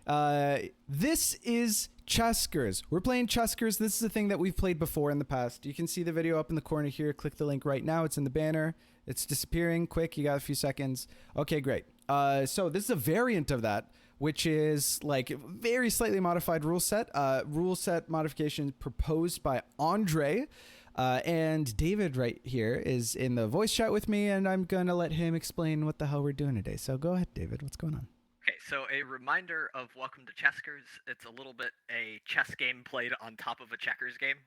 This is Chesskers. We're playing Chesskers. This is a thing that we've played before in the past. You can see the video up in the corner here. Click the link right now. It's in the banner. It's disappearing. Quick, you got a few seconds. Okay, great. So this is a variant of that, which is like a very slightly modified rule set. Rule set modification proposed by Andrey. And David right here is in the voice chat with me, and I'm going to let him explain what the hell we're doing today. So go ahead, David. What's going on? Okay, so a reminder of Welcome to Chesskers. It's a little bit a chess game played on top of a checkers game.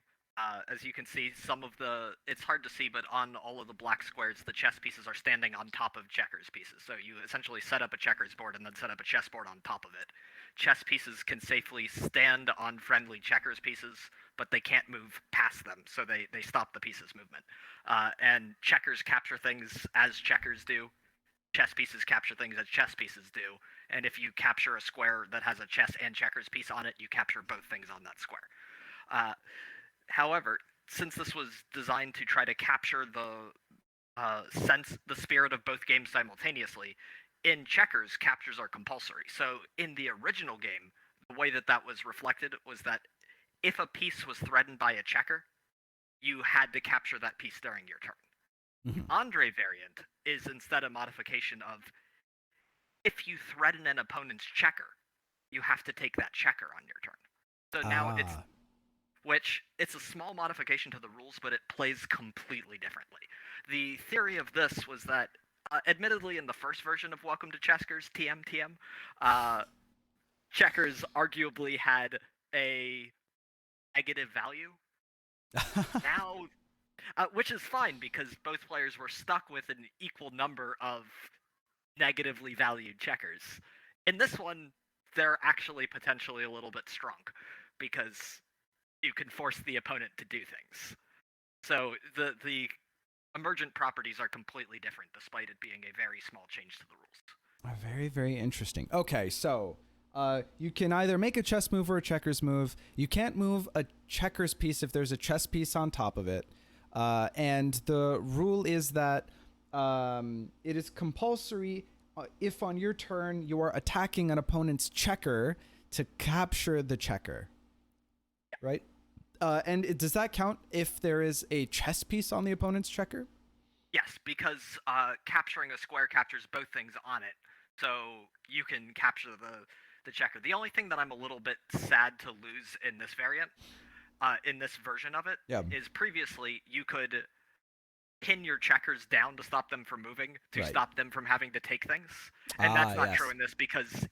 As you can see, it's hard to see, but on all of the black squares, the chess pieces are standing on top of checkers pieces. So you essentially set up a checkers board and then set up a chess board on top of it. Chess pieces can safely stand on friendly checkers pieces, but they can't move past them, so they stop the pieces' movement. And checkers capture things as checkers do. Chess pieces capture things as chess pieces do, and if you capture a square that has a chess and checkers piece on it, you capture both things on that square. However, since this was designed to try to capture the spirit of both games simultaneously, in checkers, captures are compulsory. So in the original game, the way that was reflected was that if a piece was threatened by a checker, you had to capture that piece during your turn. Mm-hmm. Andrey variant is instead a modification of if you threaten an opponent's checker, you have to take that checker on your turn. So now it's a small modification to the rules, but it plays completely differently. The theory of this was that, admittedly, in the first version of Welcome to Chesskers, TM, checkers arguably had a negative value. Now, which is fine because both players were stuck with an equal number of negatively valued checkers. In this one, they're actually potentially a little bit strong because you can force the opponent to do things. So the emergent properties are completely different, despite it being a very small change to the rules. Very, very interesting. Okay, so you can either make a chess move or a checkers move. You can't move a checkers piece if there's a chess piece on top of it. And the rule is that it is compulsory if on your turn you are attacking an opponent's checker to capture the checker. Yeah. Right? And does that count if there is a chess piece on the opponent's checker? Yes, because capturing a square captures both things on it. So you can capture the checker. The only thing that I'm a little bit sad to lose in this variant, in this version of it, is previously you could pin your checkers down to stop them from moving, to stop them from having to take things. And that's not true in this because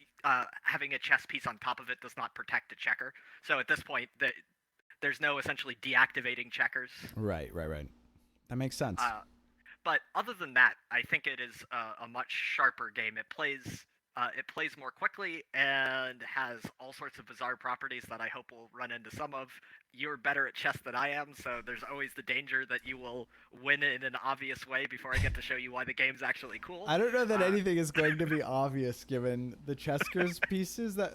having a chess piece on top of it does not protect a checker. So at this point, there's no essentially deactivating checkers. Right. That makes sense. But other than that, I think it is a much sharper game. It plays more quickly and has all sorts of bizarre properties that I hope we'll run into some of. You're better at chess than I am, so there's always the danger that you will win in an obvious way before I get to show you why the game's actually cool. I don't know that anything is going to be obvious given the Chesskers pieces. That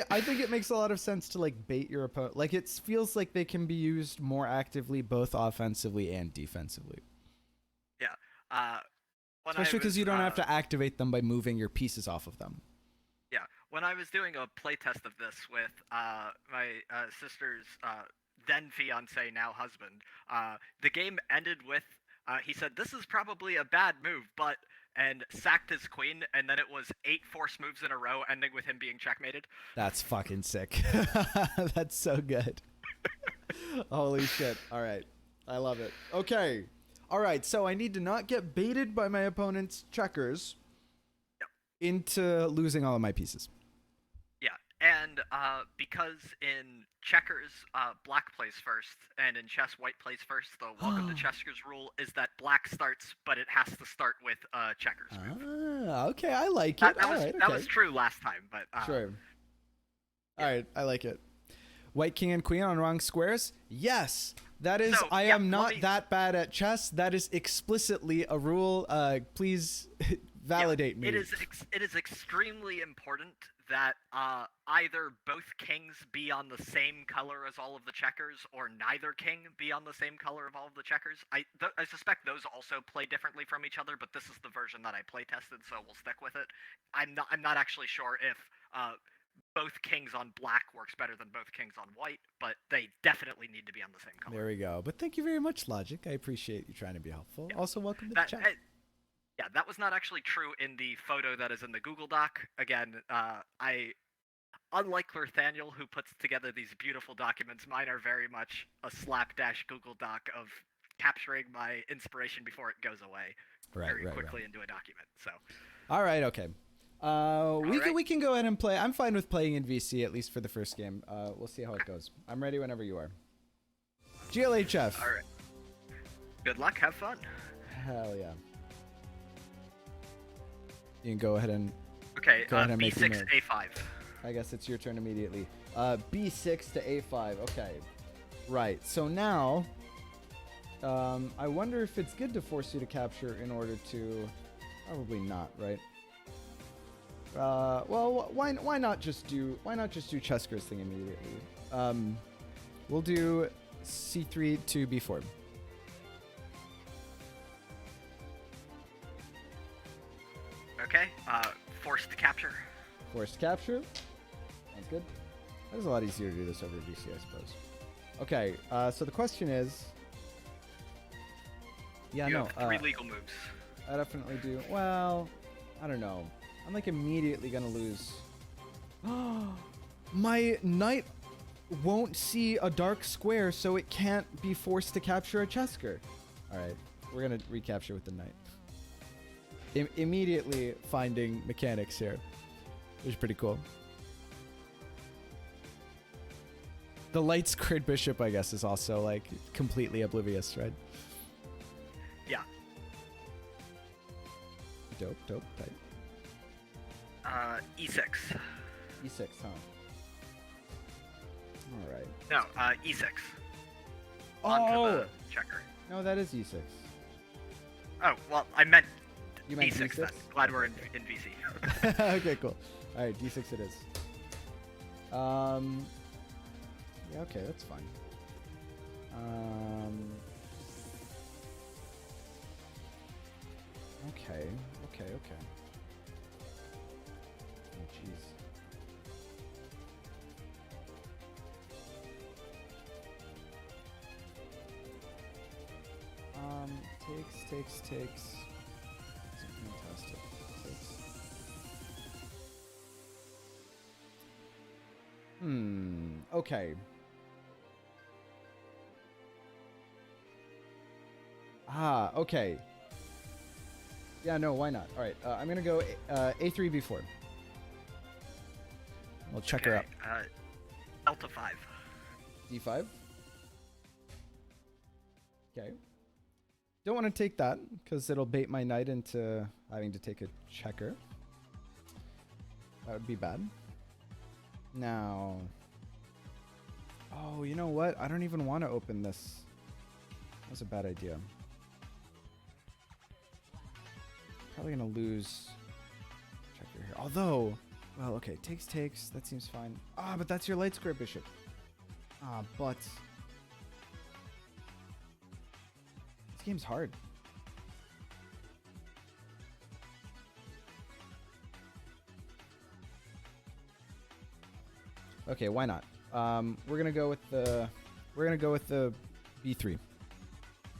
I think it makes a lot of sense to like bait your opponent. Like it feels like they can be used more actively, both offensively and defensively. Yeah. Especially because you don't have to activate them by moving your pieces off of them. Yeah. When I was doing a playtest of this with my sister's then fiance, now husband, the game ended with he said, "This is probably a bad move," and sacked his queen, and then it was 8 force moves in a row, ending with him being checkmated. That's fucking sick. That's so good. Holy shit. All right. I love it. Okay. All right, so I need to not get baited by my opponent's checkers into losing all of my pieces. Yeah, and because in checkers, black plays first, and in chess, white plays first, the Welcome to Chesskers rule is that black starts, but it has to start with checkers move. Okay, I like it. That was true last time, but... sure. All right, I like it. White king and queen on wrong squares? Yes! That is, I am not that bad at chess. That is explicitly a rule. Please validate me. It is extremely important that either both kings be on the same color as all of the checkers, or neither king be on the same color of all of the checkers. I suspect those also play differently from each other, but this is the version that I play tested, so we'll stick with it. I'm not actually sure if both kings on black works better than both kings on white, but they definitely need to be on the same color. There we go. But thank you very much, Logic. I appreciate you trying to be helpful. Yeah. Also, welcome to the chat. Yeah, that was not actually true in the photo that is in the Google Doc. Again, unlike Nathaniel, who puts together these beautiful documents, mine are very much a slapdash Google Doc of capturing my inspiration before it goes away very quickly into a document. So, all right, okay. We can go ahead and play. I'm fine with playing in VC, at least for the first game. We'll see how it goes. I'm ready whenever you are. GLHF. All right. Good luck. Have fun. Hell yeah. You can go ahead and B6, A5. I guess it's your turn immediately. B6 to A5. Okay. Right. So now, I wonder if it's good to force you to capture in order to. Probably not, right? Well, why not just do Chesskers thing immediately? We'll do C3 to B4. Okay. Forced capture. Forced capture. Sounds good. That is a lot easier to do this over VC, I suppose. Okay. So the question is. Yeah, you have 3 legal moves. I definitely do. Well, I don't know. I'm like immediately gonna lose. My knight won't see a dark square, so it can't be forced to capture a Chesker. All right, we're gonna recapture with the knight. Immediately finding mechanics here, which is pretty cool. The light squared bishop, I guess, is also like completely oblivious, right? Yeah. Dope, tight. E6. E6, huh? All right. No, E6. Oh! Onto the checker. No, that is E6. Oh, well, I meant You meant D6 D6? then. Glad we're in VC. Okay, cool. All right, D6 it is. Yeah, okay, that's fine. Okay. Oh, jeez. Takes. That's fantastic. Okay. Okay. Yeah, no, why not? All right, I'm gonna go A3, B4. We'll check her up. Delta 5. D5. Okay. Don't want to take that because it'll bait my knight into having to take a checker. That would be bad. Now. Oh, you know what? I don't even want to open this. That's a bad idea. Probably gonna lose checker here. Although, well, okay, takes. That seems fine. But that's your light square bishop. But this game's hard. Okay, why not? We're gonna go with the B3.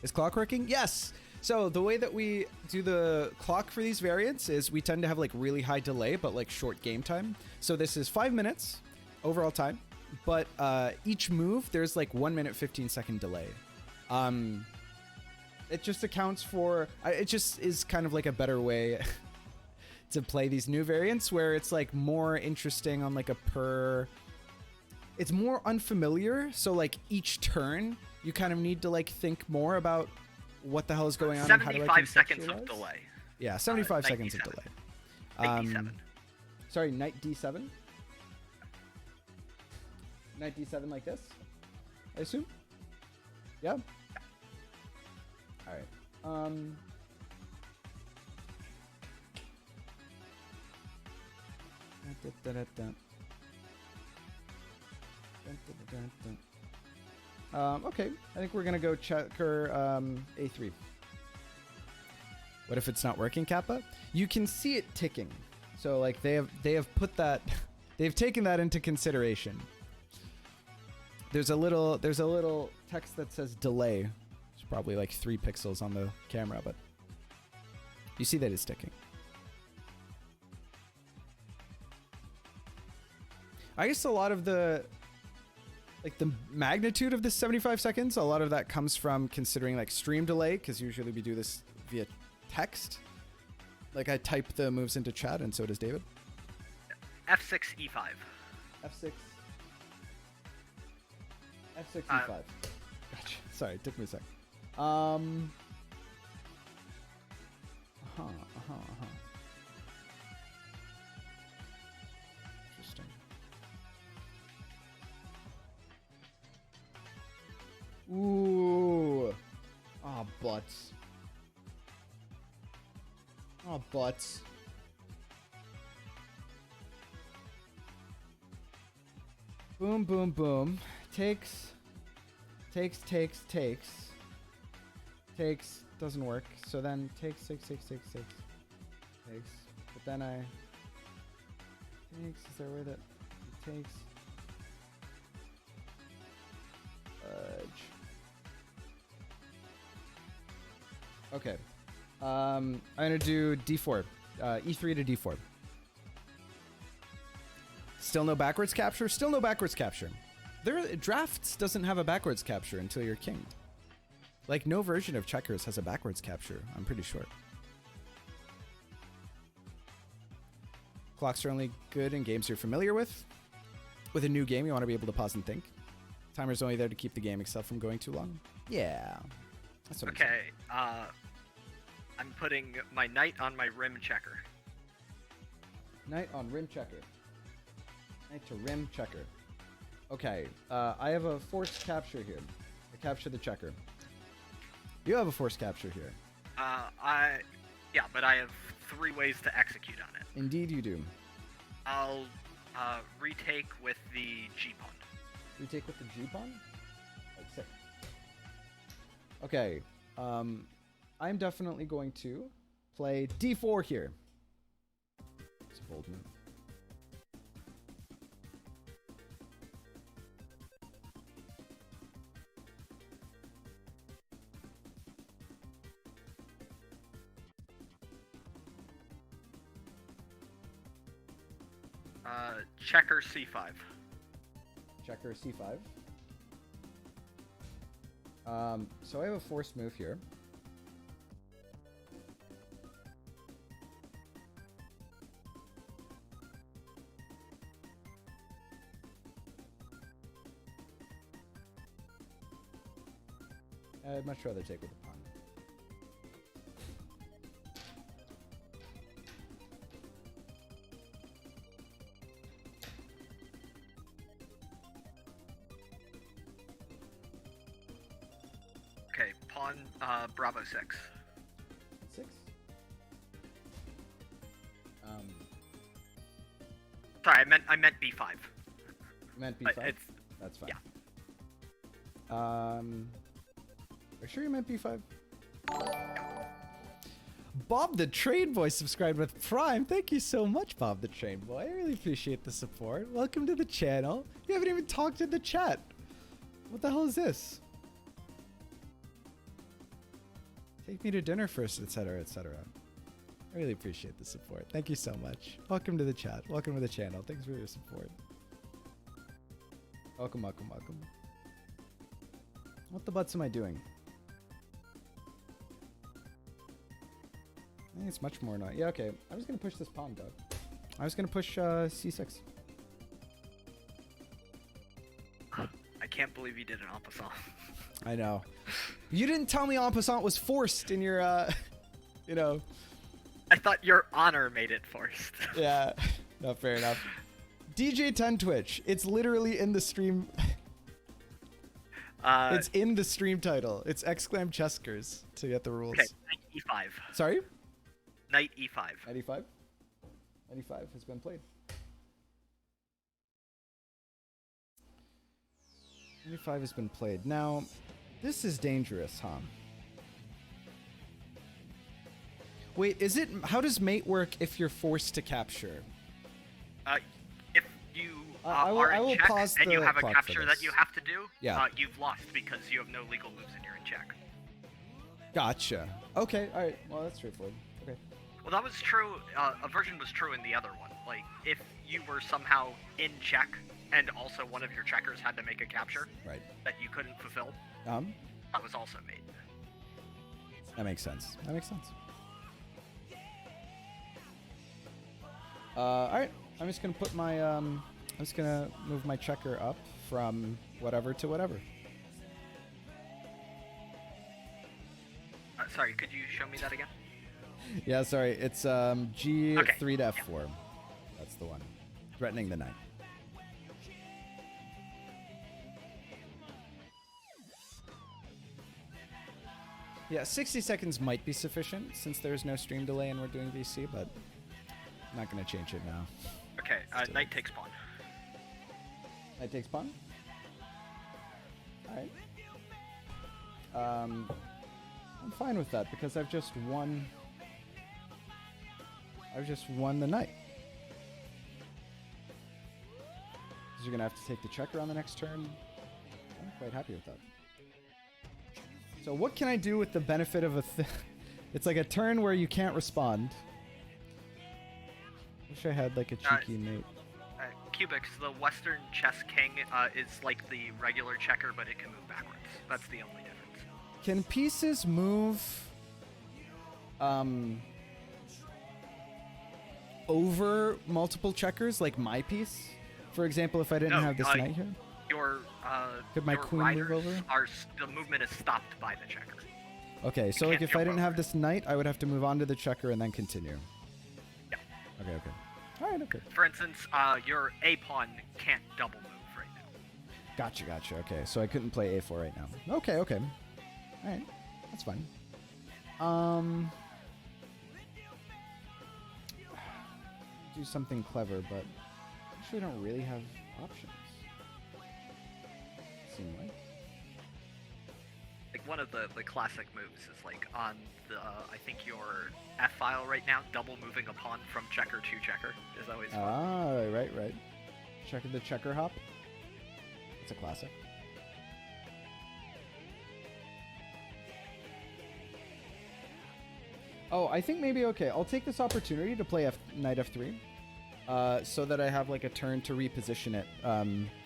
Is clock working? Yes. So the way that we do the clock for these variants is we tend to have like really high delay, but like short game time. So this is 5 minutes overall time, but each move there's like 1 minute 15-second delay. It just accounts for. It just is kind of like a better way to play these new variants, where it's like more interesting on like a per. It's more unfamiliar, so like each turn you kind of need to like think more about what the hell is going on. 75 seconds of delay. Yeah, 75 seconds of delay. Knight D7. Sorry, knight D7. Knight D7 like this, I assume. Yeah. All right. Okay, I think we're gonna go checker A3. What if it's not working, Kappa? You can see it ticking. So like they have put that they've taken that into consideration. There's a little text that says delay. It's probably like 3 pixels on the camera, but you see that it's ticking. I guess a lot of the magnitude of this 75 seconds, a lot of that comes from considering like stream delay, because usually we do this via text. Like I type the moves into chat, and so does David. F6 E5. F6 E5. Gotcha. Sorry, it took me a sec. Interesting. Ooh. Oh, butts. Oh, butts. Boom, boom, boom. Takes. Doesn't work. So then takes. But then I takes. Is there a way that it takes? Okay. I'm gonna do D4. E3 to D4. Still no backwards capture? Still no backwards capture. Drafts doesn't have a backwards capture until you're king. Like, no version of Checkers has a backwards capture, I'm pretty sure. Clocks are only good in games you're familiar with. With a new game, you want to be able to pause and think. Timer's only there to keep the game itself from going too long. Yeah. That's what I'm saying. Okay, I'm putting my knight on my rim checker. Knight on rim checker. Knight to rim checker. Okay, I have a forced capture here. I capture the checker. You have a forced capture here. Yeah, but I have 3 ways to execute on it. Indeed you do. I'll retake with the G pawn. Retake with the G pawn? Like, sick. Okay, I'm definitely going to play D4 here. It's a bold move. Checker C5. Checker C5. So I have a forced move here. I'd much rather take with the pawn. Okay, pawn Bravo 6. 6? Sorry, I meant B5. You meant B5? That's fine. Yeah. Are you sure you meant B5? Bob the Train Boy subscribed with Prime. Thank you so much, Bob the Train Boy. I really appreciate the support. Welcome to the channel. You haven't even talked in the chat. What the hell is this? Take me to dinner first, etc., etc. I really appreciate the support. Thank you so much. Welcome to the chat. Welcome to the channel. Thanks for your support. Welcome, welcome, welcome. What the butts am I doing? I think it's much more annoying. Yeah, okay. I was going to push this pawn, Doug. I was going to push C6. I can't believe you did an en passant. I know. You didn't tell me en passant was forced in your, you know. I thought your honor made it forced. Yeah. No, fair enough. DJ10 Twitch. It's literally in the stream. It's in the stream title. It's ! Chesskers to get the rules. Okay, knight E5. Sorry? Knight E5. Knight E5? Knight E5 has been played. Knight E5 has been played. Now, this is dangerous, huh? Wait, is it... How does mate work if you're forced to capture? If are I in will check, pause and you the have a clock for capture that this. you have to do, Yeah. you've lost because you have no legal moves and you're in check. Gotcha. Okay, alright. Well, that's straightforward. Okay. Well, that was true. A version was true in the other one. Like, if you were somehow in check, and also one of your checkers had to make a capture Right. that you couldn't fulfill, that was also made. That makes sense. That makes sense. Alright. I'm just gonna put my, I'm just gonna move my checker up from whatever to whatever. Sorry, could you show me that again? Yeah, sorry. It's G3 Okay, to F4. That's the one. Threatening the knight. Yeah, 60 seconds might be sufficient since there's no stream delay and we're doing VC, but I'm not going to change it now. Okay, knight takes pawn. Knight takes pawn? Alright. I'm fine with that because I've just won the knight. Because you're going to have to take the checker on the next turn. I'm quite happy with that. So what can I do with the benefit of it's like a turn where you can't respond. Wish I had like a cheeky mate. Cubics, the Western chess king is like the regular checker, but it can move backwards. That's the only difference. Can pieces move over multiple checkers, like my piece? For example, if I didn't have this knight here? Could my queen move over? The movement is stopped by the checker. Okay, so like if I didn't have this knight, I would have to move on to the checker and then continue. Yeah. Okay, okay. Alright, okay. For instance, your A pawn can't double move right now. Gotcha, gotcha. Okay, so I couldn't play A4 right now. Okay, okay. Alright, that's fine. Do something clever, but actually don't really have options. Seem like. Like one of the classic moves is like on the I think your F file right now, double moving a pawn from checker to checker is always fun. Ah, right. Checking the checker hop. It's a classic. Oh, I think maybe okay. I'll take this opportunity to play knight f3, so that I have like a turn to reposition it,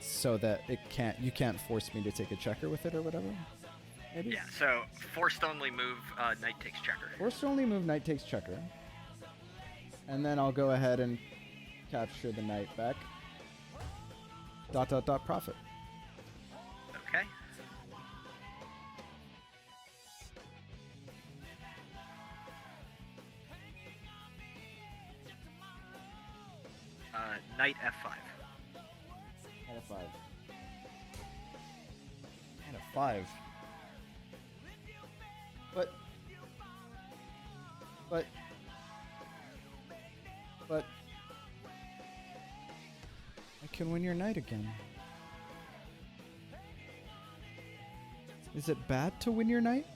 so that you can't force me to take a checker with it or whatever. Maybe? Yeah. So forced only move knight takes checker. Forced only move knight takes checker, and then I'll go ahead and capture the knight back. ... profit. Okay. Knight f5. Knight f5. Knight f5. But I can win your knight again. Is it bad to win your knight?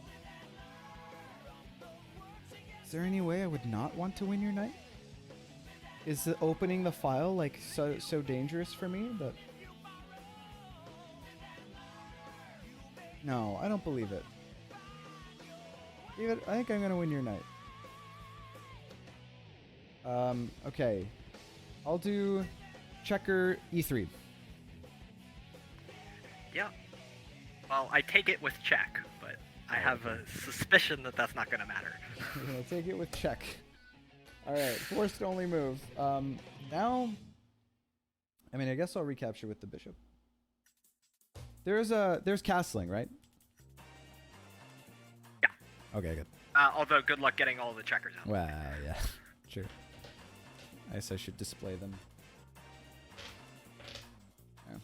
Is there any way I would not want to win your knight? Is opening the file like so dangerous for me that... No, I don't believe it. I think I'm gonna win your knight. Okay. I'll do checker e3. Yeah. Well, I take it with check, but I have a suspicion that that's not gonna matter. I'm gonna take it with check. Alright, forced only move. Now... I mean, I guess I'll recapture with the bishop. There's castling, right? Yeah. Okay, good. Although, good luck getting all the checkers out. Well, yeah. Sure. I guess I should display them. Yeah.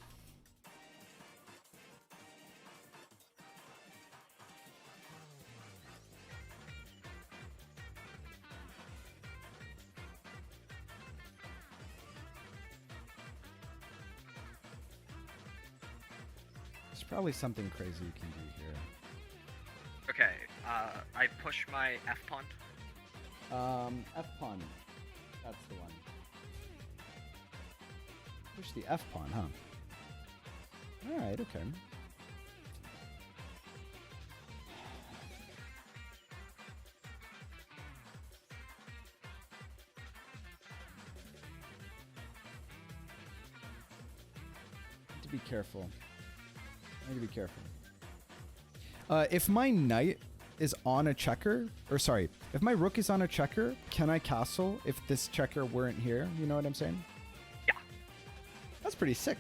There's probably something crazy you can do here. Okay, I push my F pawn. F pawn. That's the one. Push the F pawn, huh? Alright, okay. Need to be careful. I need to be careful. If my knight is on a checker, or sorry, if my rook is on a checker, can I castle if this checker weren't here? You know what I'm saying? Yeah. That's pretty sick.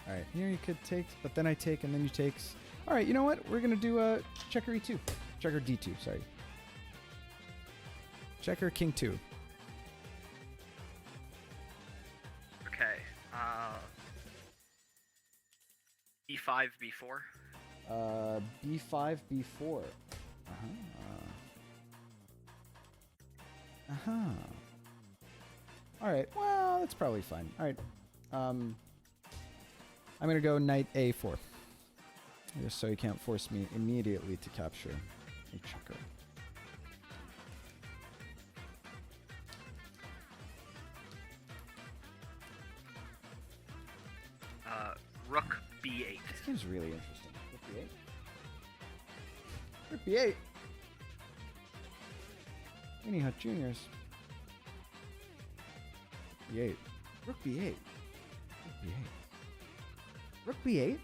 All right, here you could take, but then I take, and then you takes. All right, you know what? We're gonna do a checker E2, checker D2. Sorry. Checker King 2. Okay. B5, B4. B5, B4. All right. Well, that's probably fine. All right. I'm gonna go knight A4, just so you can't force me immediately to capture a checker. Rook B8. This game's really interesting. Rook B8. Rook B8. Mini Hut Juniors. B8. Rook B8. Rook B8. Rook B8?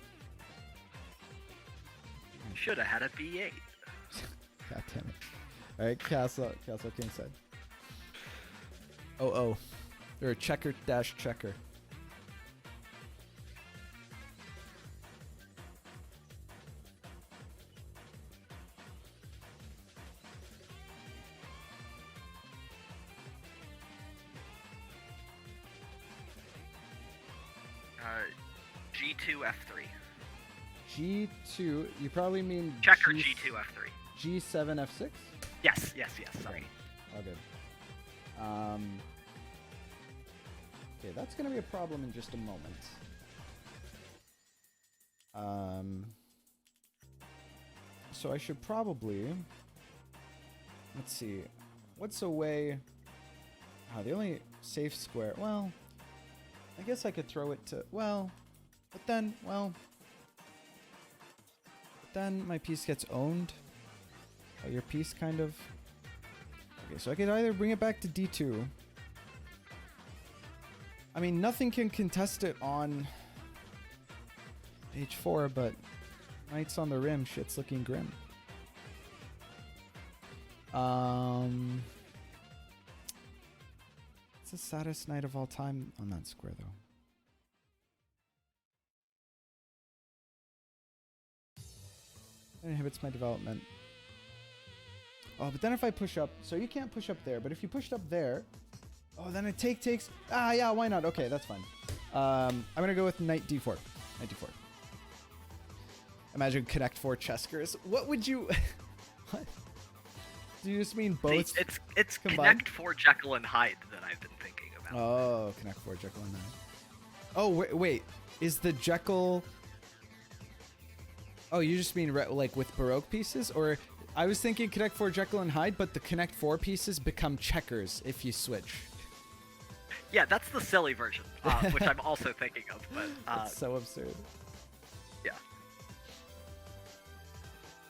Should have had a B8. God damn it. Alright, castle kingside. Oh. They're a checker dash checker. G2, F3. G2, you probably mean Checker G2, F3. G7, F6? Yes, sorry. All good. Okay, that's gonna be a problem in just a moment. So I should probably, let's see, what's a way, the only safe square, well, I guess I could throw it to, but then my piece gets owned by your piece, kind of. Okay, so I could either bring it back to D2. I mean, nothing can contest it on H4, but knights on the rim, shit's looking grim. It's the saddest knight of all time on that square, though. It inhibits my development. Oh, but then if I push up, so you can't push up there, but if you pushed up there, oh, then it takes. Yeah, why not? Okay, that's fine. I'm gonna go with knight D4. Knight D4. Imagine Connect 4 Chesskers. What would you? What? Do you just mean both? See, it's combined? Connect 4 Jekyll and Hyde that I've been thinking about. Oh, Connect 4 Jekyll and Hyde. Oh, wait. Is the Jekyll? Oh, you just mean like with Baroque pieces? Or I was thinking Connect 4 Jekyll and Hyde, but the Connect 4 pieces become checkers if you switch. Yeah, that's the silly version, which I'm also thinking of. But that's so absurd. Yeah.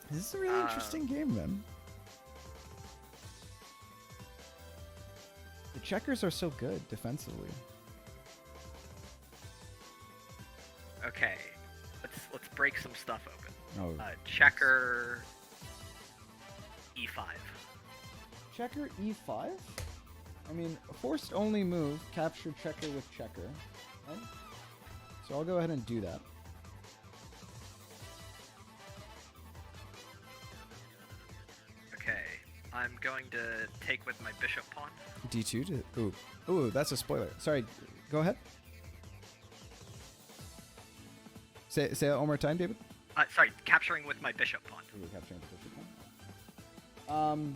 This is a really interesting game, man. The checkers are so good defensively. Okay, let's break some stuff open. Oh, checker E5. Checker E5? I mean, forced only move, capture checker with checker. Right? So I'll go ahead and do that. Okay, I'm going to take with my bishop pawn. D2 to... Ooh, that's a spoiler. Sorry, go ahead. Say that one more time, David. Sorry, capturing with my bishop pawn. Ooh, capturing with bishop pawn.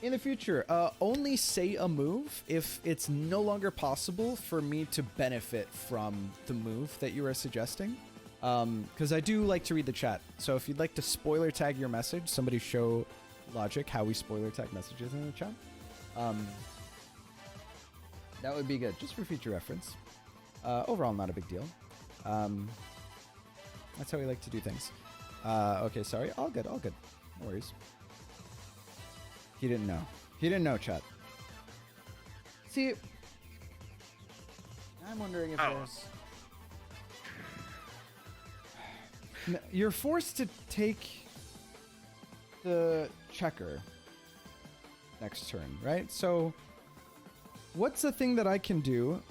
In the future, only say a move if it's no longer possible for me to benefit from the move that you are suggesting. Because I do like to read the chat. So if you'd like to spoiler tag your message, somebody show Logic how we spoiler tag messages in the chat. That would be good, just for future reference. Overall, not a big deal. That's how we like to do things. Okay, sorry. All good, all good. No worries. He didn't know. He didn't know, chat. See, I'm wondering if there's... You're forced to take the checker next turn, right? So, what's the thing that I can do?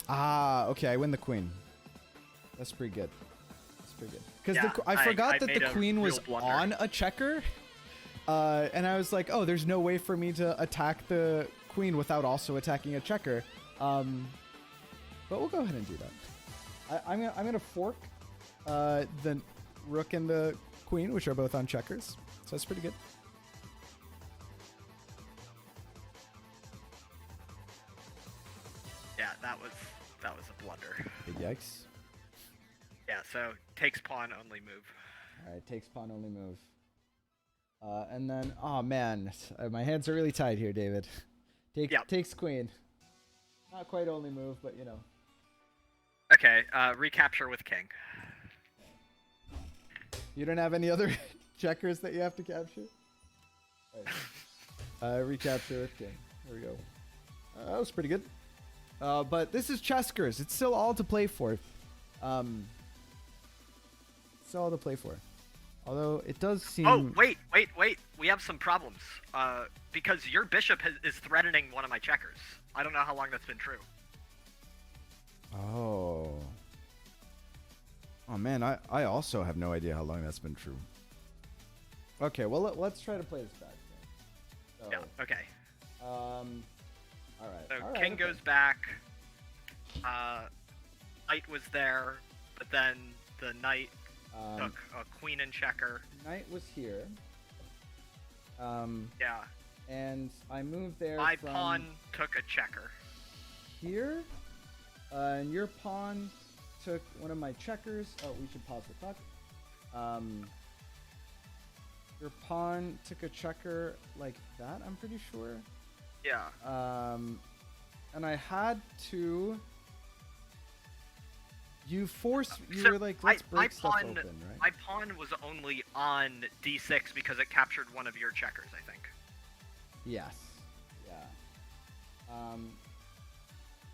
Okay, I win the queen. That's pretty good. That's pretty good. Because I forgot that the queen was on a checker. And I was like, oh, there's no way for me to attack the queen without also attacking a checker. But we'll go ahead and do that. I'm gonna fork the rook and the queen, which are both on checkers. So that's pretty good. Yeah, that was a blunder. Big yikes. Yeah, so takes pawn, only move. All right, takes pawn, only move. And then, oh man, my hands are really tied here, David. Takes queen. Not quite only move, but you know. Okay, recapture with king. You don't have any other checkers that you have to capture? Right. Recapture with king. There we go. That was pretty good. But this is Chesskers. It's still all to play for. Still all to play for. Although it does seem... Oh, wait. We have some problems. Because your bishop is threatening one of my checkers. I don't know how long that's been true. Oh. Oh, man, I also have no idea how long that's been true. Okay, well, let's try to play this back. So, yeah, okay. All right. So king goes back. Knight was there, but then the knight took a queen and checker. Knight was here. Yeah. And I moved there My from pawn took a checker. Here. And your pawn took one of my checkers. Oh, we should pause the clock. Your pawn took a checker like that, I'm pretty sure. Yeah. And I had to... You So were like, let's break stuff pawn, open, right? My pawn was only on d6 because it captured one of your checkers, I think. Yes. Yeah.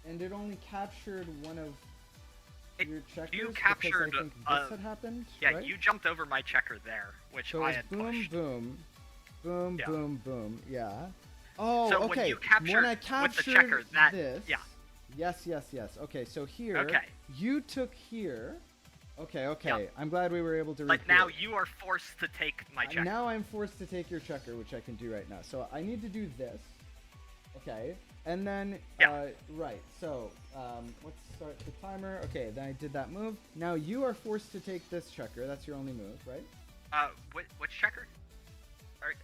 And it only captured one of your checkers. You captured. Because I think this had happened. Yeah, right? you jumped over my checker there, which so I had pushed. Boom, Yeah. boom. Yeah. Oh, so okay. When you captured when I captured with the checker, that this. yeah. Yes. Okay, so here. Okay. You took here. Okay. Yeah. I'm glad we were able to. Like now, you are forced to take my checker. Now I'm forced to take your checker, which I can do right now. So I need to do this. Okay. And then, right. So, let's start the timer. Okay, then I did that move. Now you are forced to take this checker. That's your only move, right? Which checker?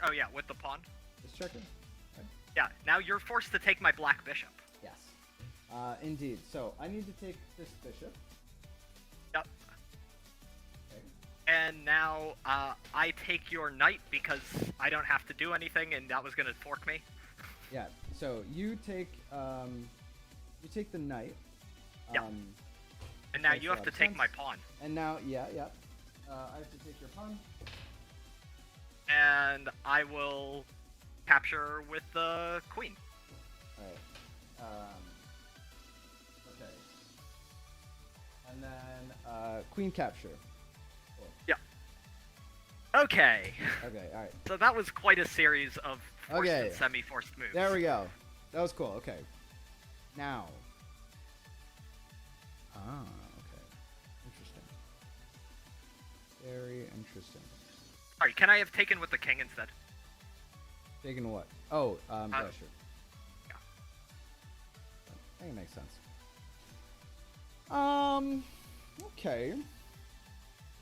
Oh yeah, with the pawn. This checker. Okay. Yeah. Now you're forced to take my black bishop. Yes. Indeed. So I need to take this bishop. Yep. Okay. And now I take your knight because I don't have to do anything, and that was gonna fork me. Yeah. So you take the knight. Yeah. And now you have to take my pawn. And now, I have to take your pawn. And I will capture with the queen. All right. Okay. And then queen capture. Cool. Yeah. Okay. Okay. All right. So that was quite a series of forced and semi-forced moves. There we go. That was cool. Okay. Now. Okay. Interesting. Very interesting. Sorry, can I have taken with the king instead? Taking what? Oh, yeah, sure. Yeah. I think it makes sense. Okay.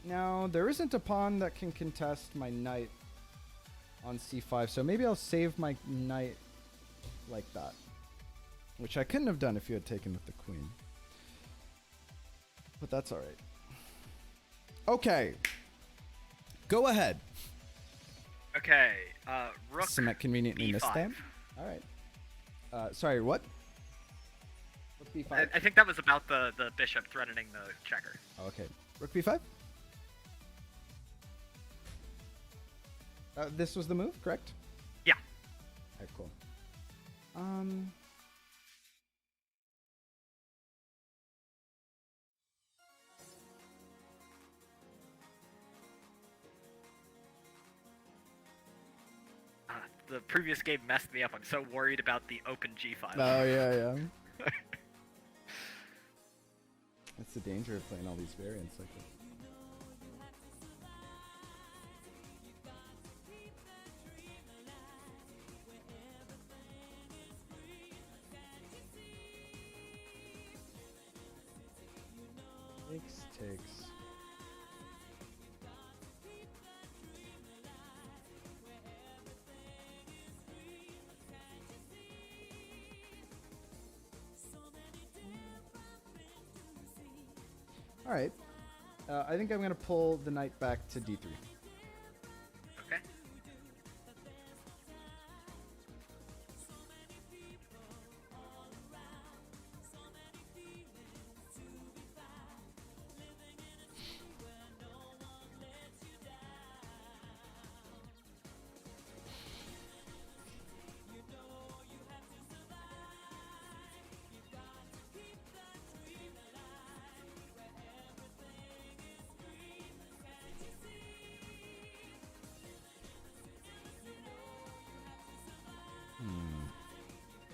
Now, there isn't a pawn that can contest my knight on c5, so maybe I'll save my knight like that. Which I couldn't have done if you had taken with the queen. But that's alright. Okay. Go ahead. Okay, rook Cement conveniently b5. missed them. Alright. Sorry, what? Rook b5. I think that was about the bishop threatening the checker. Okay. Rook b5. This was the move, correct? Yeah. Okay, cool. The previous game messed me up. I'm so worried about the open g5. Oh, yeah. That's the danger of playing all these variants like this. Takes. All right. I think I'm going to pull the knight back to d3. Okay.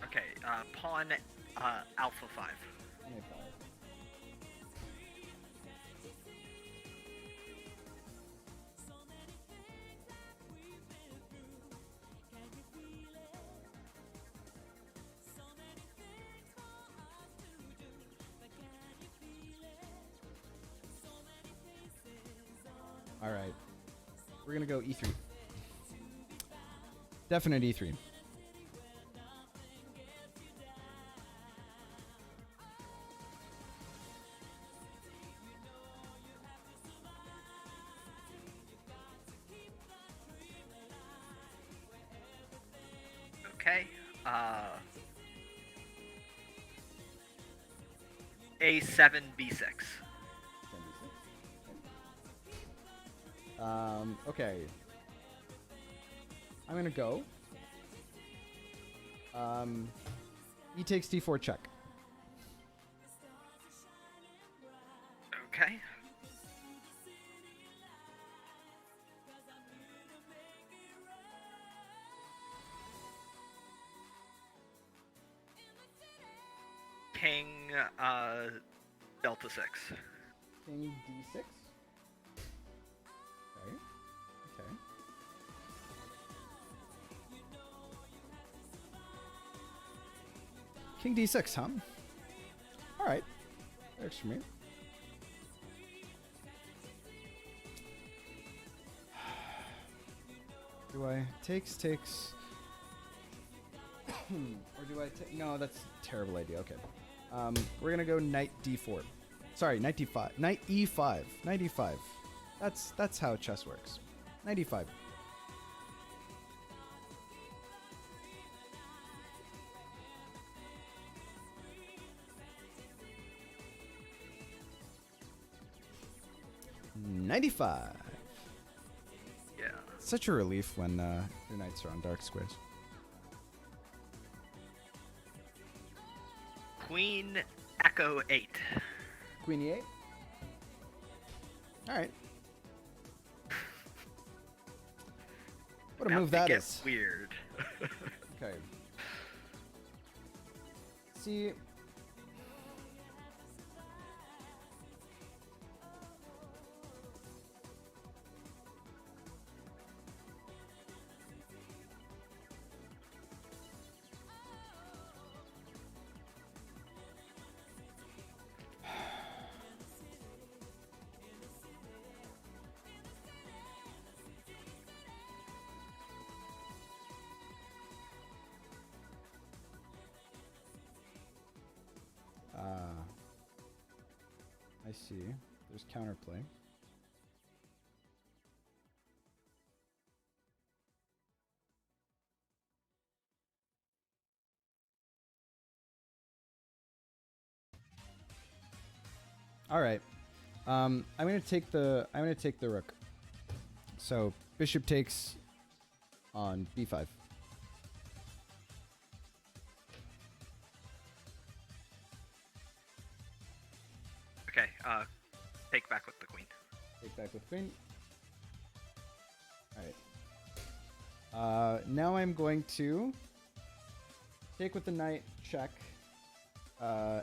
Okay, pawn alpha 5. All right. We're going to go e3. Definite e3. Okay. A7 B6. Okay. I'm gonna go. E takes d4 check. Okay. King delta 6. King d6. Okay. Okay. King d6, huh? All right. Works for me. Do I takes? Or do I take? No, that's a terrible idea. Okay. We're gonna go knight d4. Sorry, knight d5. Knight e5. Knight e5. That's how chess works. Knight e5. $95. Yeah. Such a relief when your knights are on dark squares. Queen echo 8. Queen e8. All right. What a move that is. Weird. Okay. See. I see. There's counterplay. All right. I'm gonna take the rook. So bishop takes on b5. Okay. Take back with the queen. Take back with queen. All right. Now I'm going to take with the knight, check,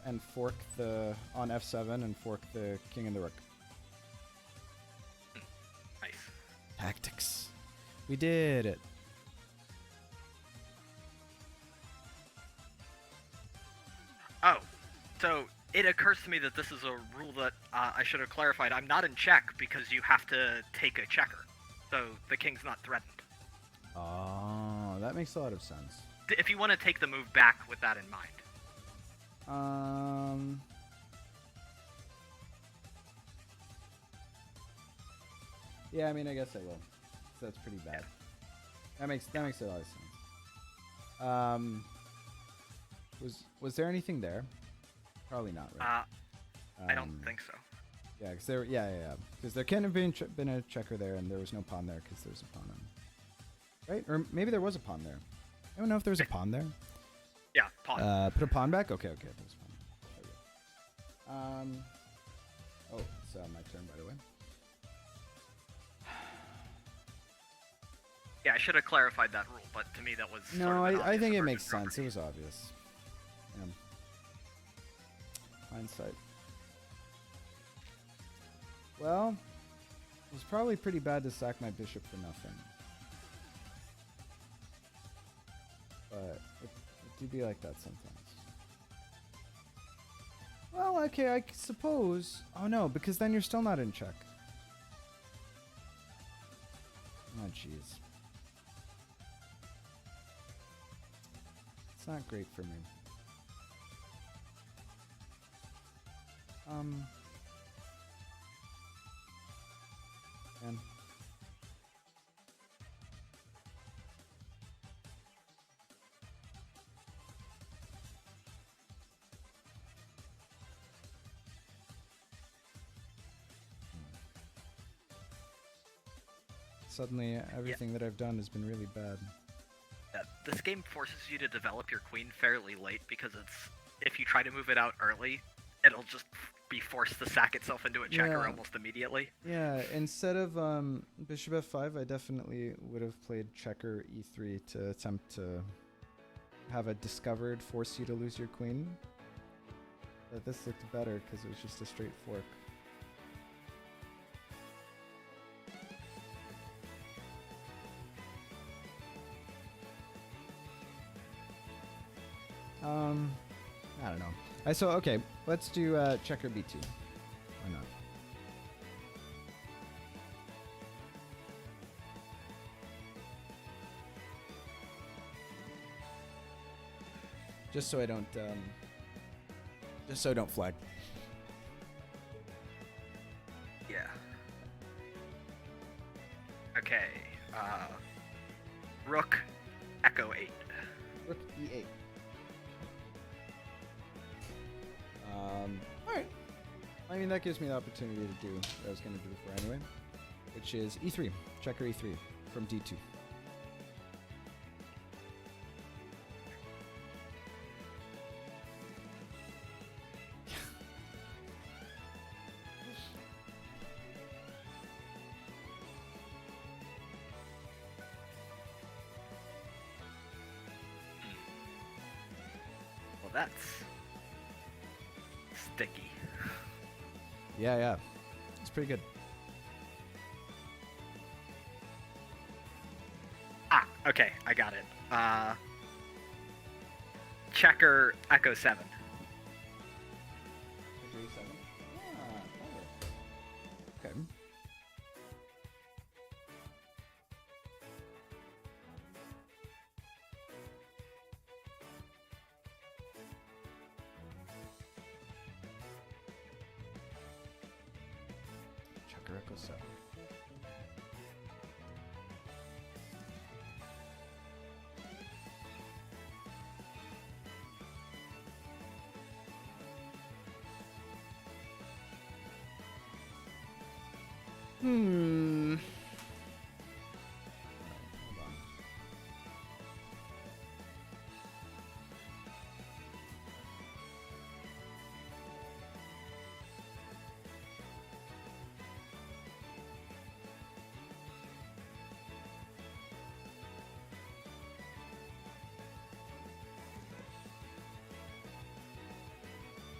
and fork the on f7 and fork the king and the rook. Nice. Tactics. We did it. Oh, so it occurs to me that this is a rule that I should have clarified. I'm not in check because you have to take a checker, so the king's not threatened. Oh, that makes a lot of sense. If you want to take the move back with that in mind. Yeah, I mean, I guess I will. So that's pretty bad. That makes a lot of sense. Was there anything there? Probably not, right? I don't think so. Yeah, because there, yeah. Because there can't have been a checker there, and there was no pawn there because there's a pawn on. Right? Or maybe there was a pawn there. I don't know if there was a pawn there. Yeah, pawn. Put a pawn back. Okay. There's a pawn. There we go. Oh, it's my turn, by the way. Yeah, I should have clarified that rule, but to me that was. No, sort of an I think it obvious makes emergent sense. It property. was obvious. Yeah. Hindsight. Well, it was probably pretty bad to sack my bishop for nothing. But it do be like that sometimes. Well, okay, I suppose. Oh no, because then you're still not in check. Oh jeez. It's not great for me. And suddenly everything that I've done has been really bad. This game forces you to develop your queen fairly late because if you try to move it out early, it'll just be forced to sack itself into a checker almost immediately. Yeah, instead of bishop f5, I definitely would have played checker e3 to attempt to have a discovered force you to lose your queen. But this looked better because it was just a straight fork. I don't know. So okay, let's do checker b2. Why not? Just so I don't flag. Yeah. Okay. Rook, Echo 8. Rook e8. Alright. I mean, that gives me the opportunity to do what I was going to do before anyway, which is e3. Checker e3 from d2. Well, that's sticky. Yeah. It's pretty good. Okay, I got it. Checker, Echo 7. Okay. Checker Echo 7. Hmm. Hold on.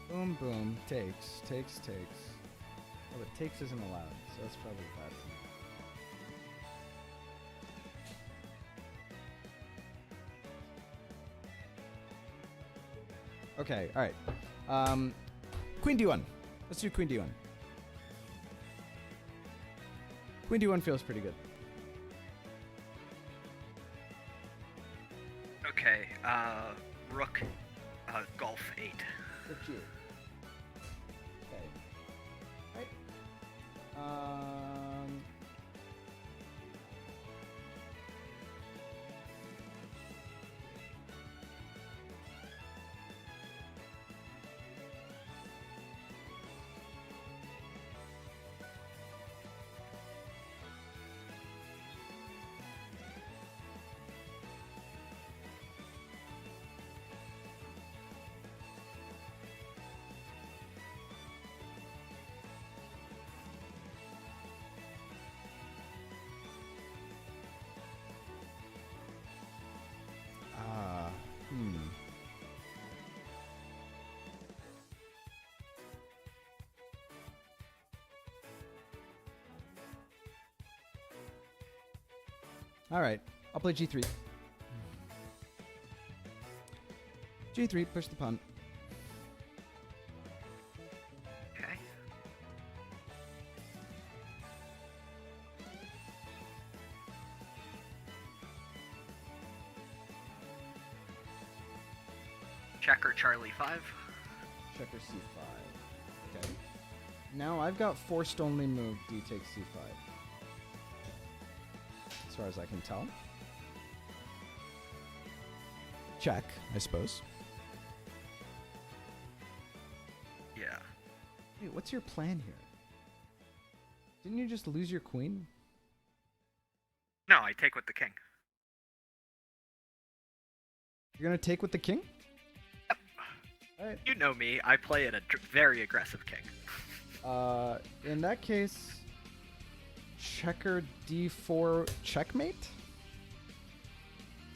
Boom, boom. Takes. Oh, but takes isn't allowed, so that's probably bad for me. Okay, alright. Queen D1. Let's do Queen D1. Queen D1 feels pretty good. Okay, Rook, Golf 8. Look you. Okay. Right. All right, I'll play G3. G3, push the punt. Okay. Checker Charlie 5. Checker C5. Okay. Now I've got forced only move D takes C5. As far as I can tell. Check, I suppose. Yeah. Wait, what's your plan here? Didn't you just lose your queen? No, I take with the king. You're gonna take with the king? Yep. Alright. You know me, I play a very aggressive king. In that case, checker D4 checkmate?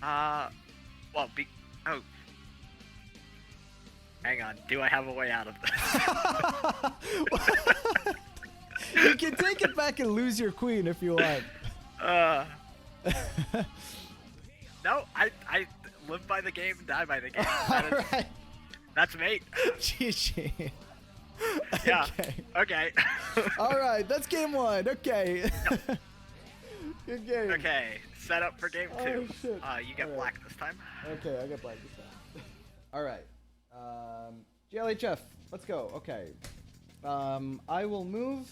Oh. Hang on, do I have a way out of this? You can take it back and lose your queen if you want. No, I live by the game and die by the game. Alright. That's mate. GG. Yeah. Okay. Alright, that's game one. Okay. Yep. Good game. Okay, set up for game 2. Oh, shit. You get black this time. Okay, I got black this time. Alright. GLHF, let's go. Okay. I will move.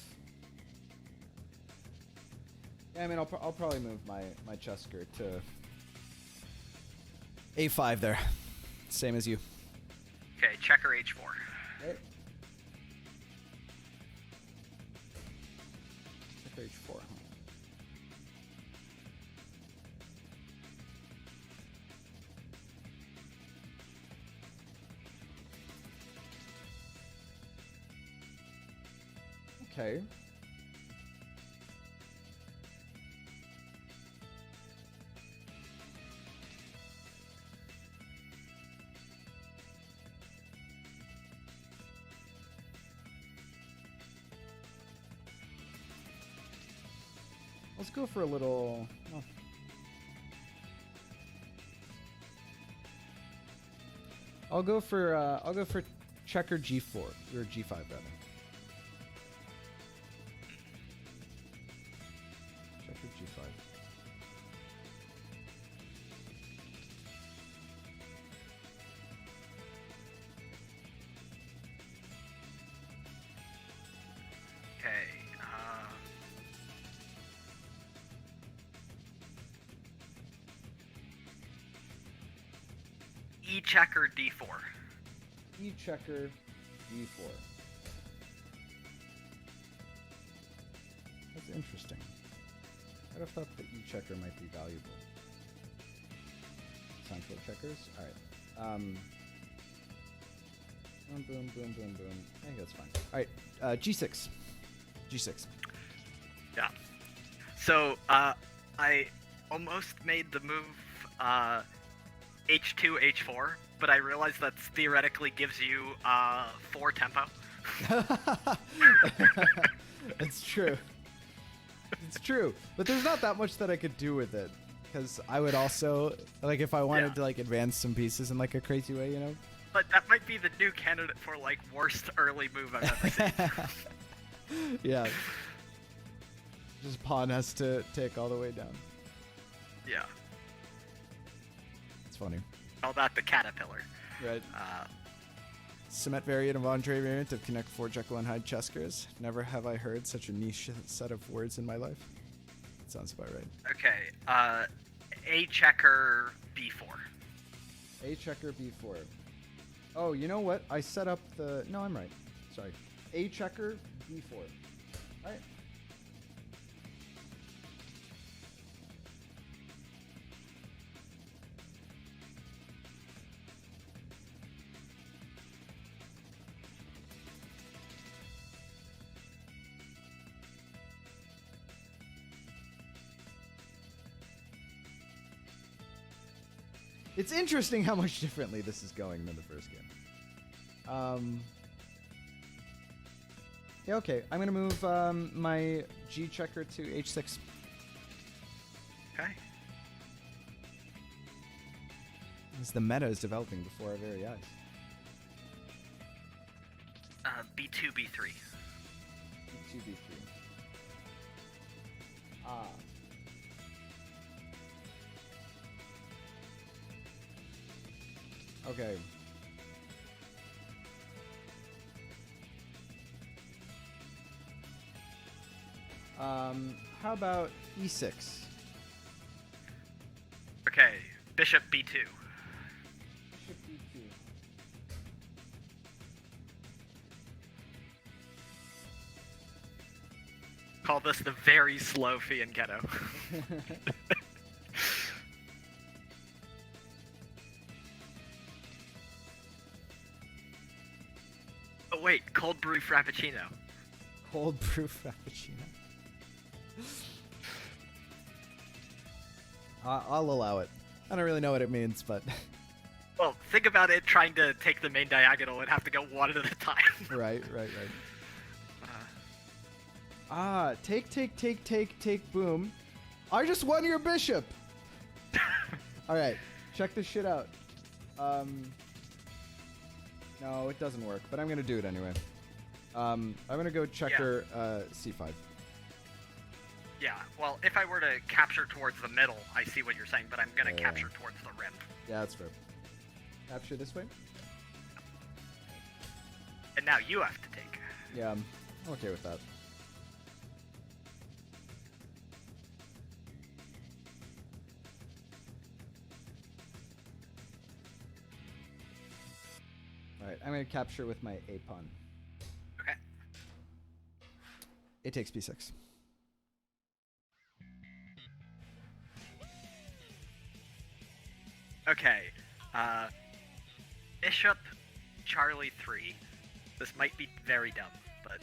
Yeah, I mean, I'll probably move my Chesker to A5 there. Same as you. Okay, checker H4. Right. Checker H4. Okay. Let's go for a little. Oh. I'll go for checker G4 or G5 rather. Checker G5. Okay. E checker D4. E checker D4. That's Interesting. I'd have thought the E-checker might be valuable. Central checkers? Alright. Boom, boom, boom, boom, boom. I think that's fine. Alright, G6. G6. Yeah. So, I almost made the move, H2, H4, but I realized that theoretically gives you, 4 tempo. It's true. It's true. But there's not that much that I could do with it. Because I would also, like, if I wanted to, like, advance some pieces in, like, a crazy way, you know? But that might be the new candidate for, like, worst early move I've ever seen. Yeah. Just pawn has to take all the way down. Yeah. It's funny. Call that the caterpillar. Right. Cement variant of Andrey variant of Connect 4 Jekyll and Hyde Chesskers. Never have I heard such a niche set of words in my life. That sounds about right. Okay, A checker B4. A checker B4. Oh, you know what? I set up the... No, I'm right. Sorry. A checker B4. Alright. It's interesting how much differently this is going than the first game. Yeah, okay. I'm going to move my G checker to H6. Okay. As the meta is developing before our very eyes. B2, B3. B2, B3. Ah. Okay. How about E6? Okay, bishop B2. Bishop B2. Call this the very slow Fianchetto. Oh wait, cold brew frappuccino. Cold brew frappuccino. I'll allow it. I don't really know what it means, but... Well, think about it trying to take the main diagonal and have to go one at a time. Right. Take, boom. I just won your bishop! Alright, check this shit out. No, it doesn't work, but I'm gonna do it anyway. I'm gonna go checker C5. Yeah, well, if I were to capture towards the middle, I see what you're saying, but I'm gonna capture towards the rim. Yeah, that's fair. Capture this way? And now you have to take. Yeah, I'm okay with that. Alright, I'm gonna capture with my A pawn. Okay. It takes B6. Okay, bishop Charlie 3. This might be very dumb, but...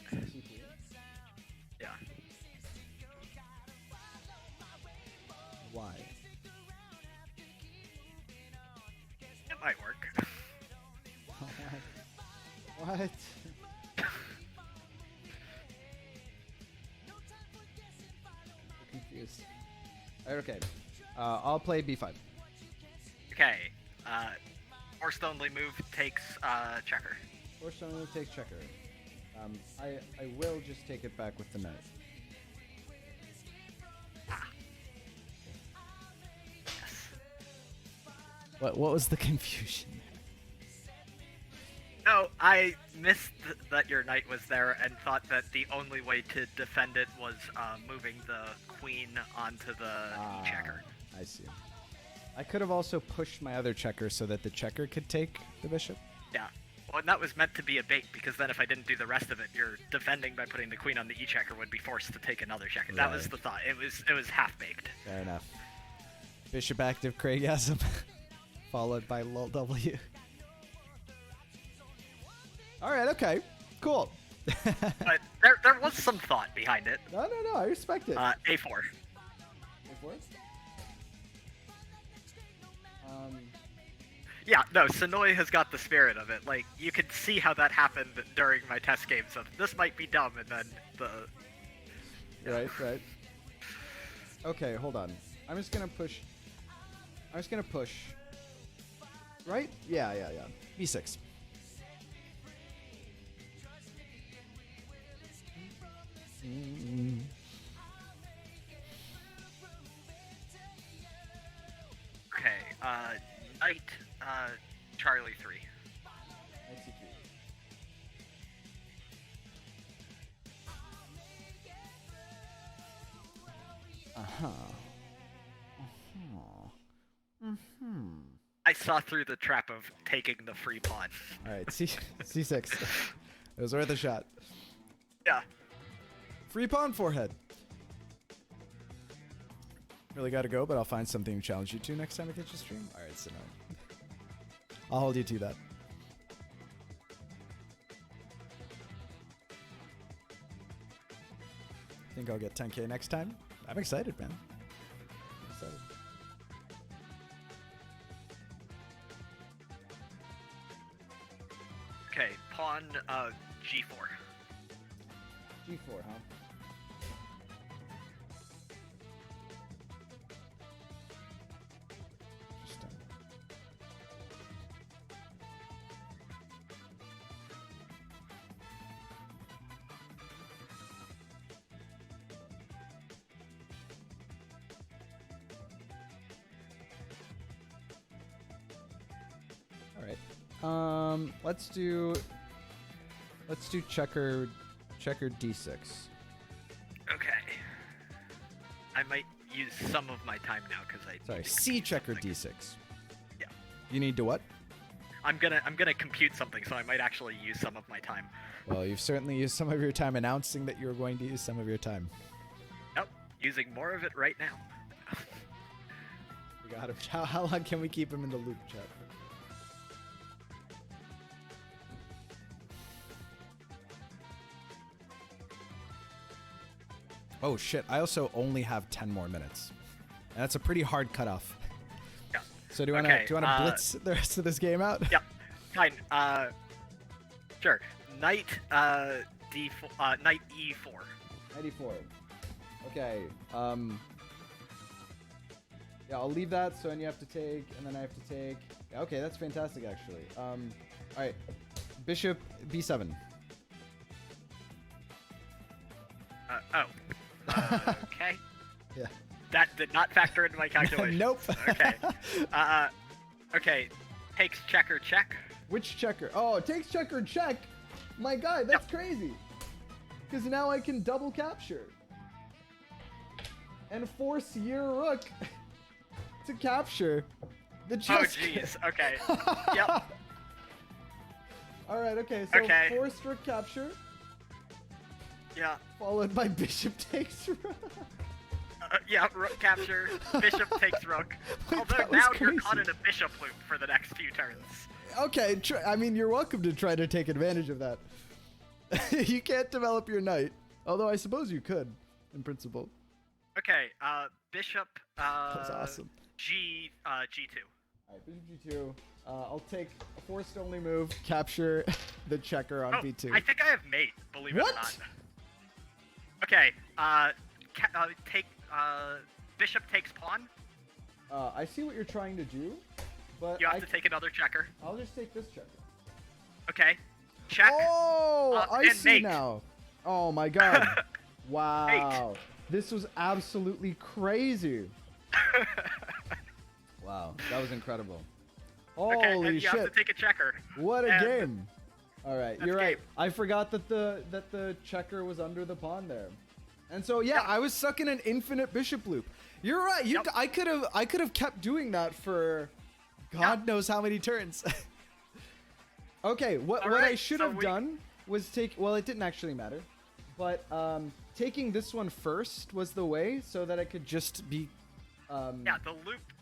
Yeah. Why? It might work. What? I'm confused. Okay, I'll play B5. Okay, forced only move takes, checker. Forced only move takes checker. I will just take it back with the knight. Yes. What was the confusion? No, I missed that your knight was there and thought that the only way to defend it was, moving the queen onto the checker. I see. I could have also pushed my other checker so that the checker could take the bishop. Yeah. Well, and that was meant to be a bait, because then if I didn't do the rest of it, your defending by putting the queen on the e-checker would be forced to take another checker. That was the thought. It was half-baked. Fair enough. Bishop active Craigasm, followed by lol W. All right, okay, cool. But there was some thought behind it. No, I respect it. A4. A4? Yeah, no, Sonoy has got the spirit of it. Like, you can see how that happened during my test games of, this might be dumb, and then the... Right. Okay, hold on. I'm just gonna push. Right? Yeah. B6. Okay, Knight, Charlie 3. I saw through the trap of taking the free pawn. All right, C6. It was worth a shot. Yeah. Free pawn forehead. Really gotta go, but I'll find something to challenge you to next time I catch you stream. All right, so no. I'll hold you to that. Think I'll get 10K next time. I'm excited, man. I'm excited. Okay, pawn, G4. G4, huh? Interesting. All right. Let's do checker D6. Okay. I might use some of my time now because I Sorry, need to C compute checker something. D6. Yeah. You need to what? I'm gonna compute something, so I might actually use some of my time. Well, you've certainly used some of your time announcing that you're going to use some of your time. Nope, using more of it right now. We got him. How long can we keep him in the loop, chat? Oh shit, I also only have 10 more minutes. And that's a pretty hard cutoff. Yeah. So do you Okay, wanna blitz the rest of this game out? Yep. Fine. Sure. Knight D4 Knight E4. 94. Okay. Yeah, I'll leave that, so then you have to take, and then I have to take. Yeah, okay, that's fantastic actually. Alright. Bishop B7. Okay. Yeah. That did not factor into my calculation. Nope. Okay. Okay. Takes checker check. Which checker? Oh, it takes checker check. My God, that's crazy. Because now I can double capture and force your rook to capture the Oh Chesskers. jeez. Okay. Yep. All right. Okay. So Okay. forced rook capture, Yeah. followed by bishop takes rook. Yeah. Rook capture. Bishop takes rook. Wait, Although that was now you're crazy. caught in a bishop loop for the next few turns. Okay. I mean, you're welcome to try to take advantage of that. You can't develop your knight, although I suppose you could, in principle. Okay. Bishop. That's awesome. G2. All right, bishop G2. I'll take a forced only move, capture the checker on Oh, B2. I think I have mate. Believe it What? or not. Okay. Take. Bishop takes pawn. I see what you're trying to do, but You have to take another checker. I'll just take this checker. Okay. Check. Oh, I and see mate. now. Oh my God. Wow. This was absolutely crazy. Wow, that was incredible. Okay, Holy and you shit. have to take a checker. What a And- game. All right, That's you're right. game. I forgot that the checker was under the pawn there. And so yeah, I was stuck in an infinite bishop loop. You're right. Yep. I could have kept doing that for God knows how many turns. Okay, what I Alright, should so have done was take... Well, it didn't actually matter. But taking this one first was the way so that it could just be... Yeah,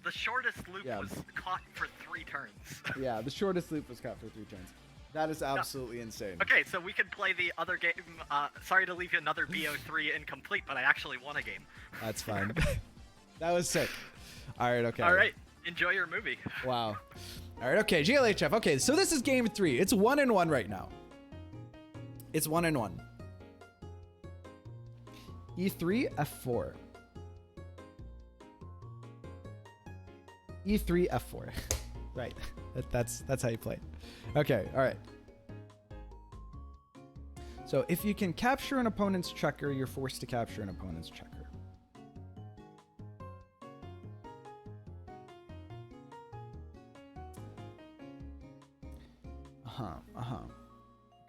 the shortest loop Yeah. was caught for 3 turns. Yeah, the shortest loop was cut for 3 turns. That is absolutely insane. Okay, so we can play the other game. Sorry to leave you another BO3 incomplete, but I actually won a game. That's fine. That was sick. All right, okay. All right, enjoy your movie. Wow. All right, okay, GLHF. Okay, so this is game 3. It's 1-1 right now. It's 1-1. E3, F4. E3, F4. Right. That's how you play it. Okay, all right. So if you can capture an opponent's checker, you're forced to capture an opponent's checker.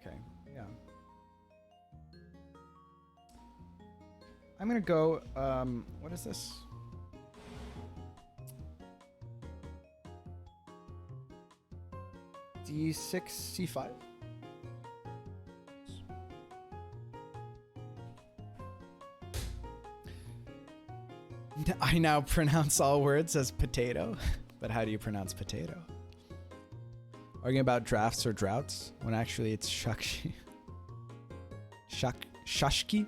Okay, yeah. I'm gonna go, what is this? D6, C5? I now pronounce all words as potato, but how do you pronounce potato? Arguing about drafts or droughts, when actually it's shakshi. Shashki?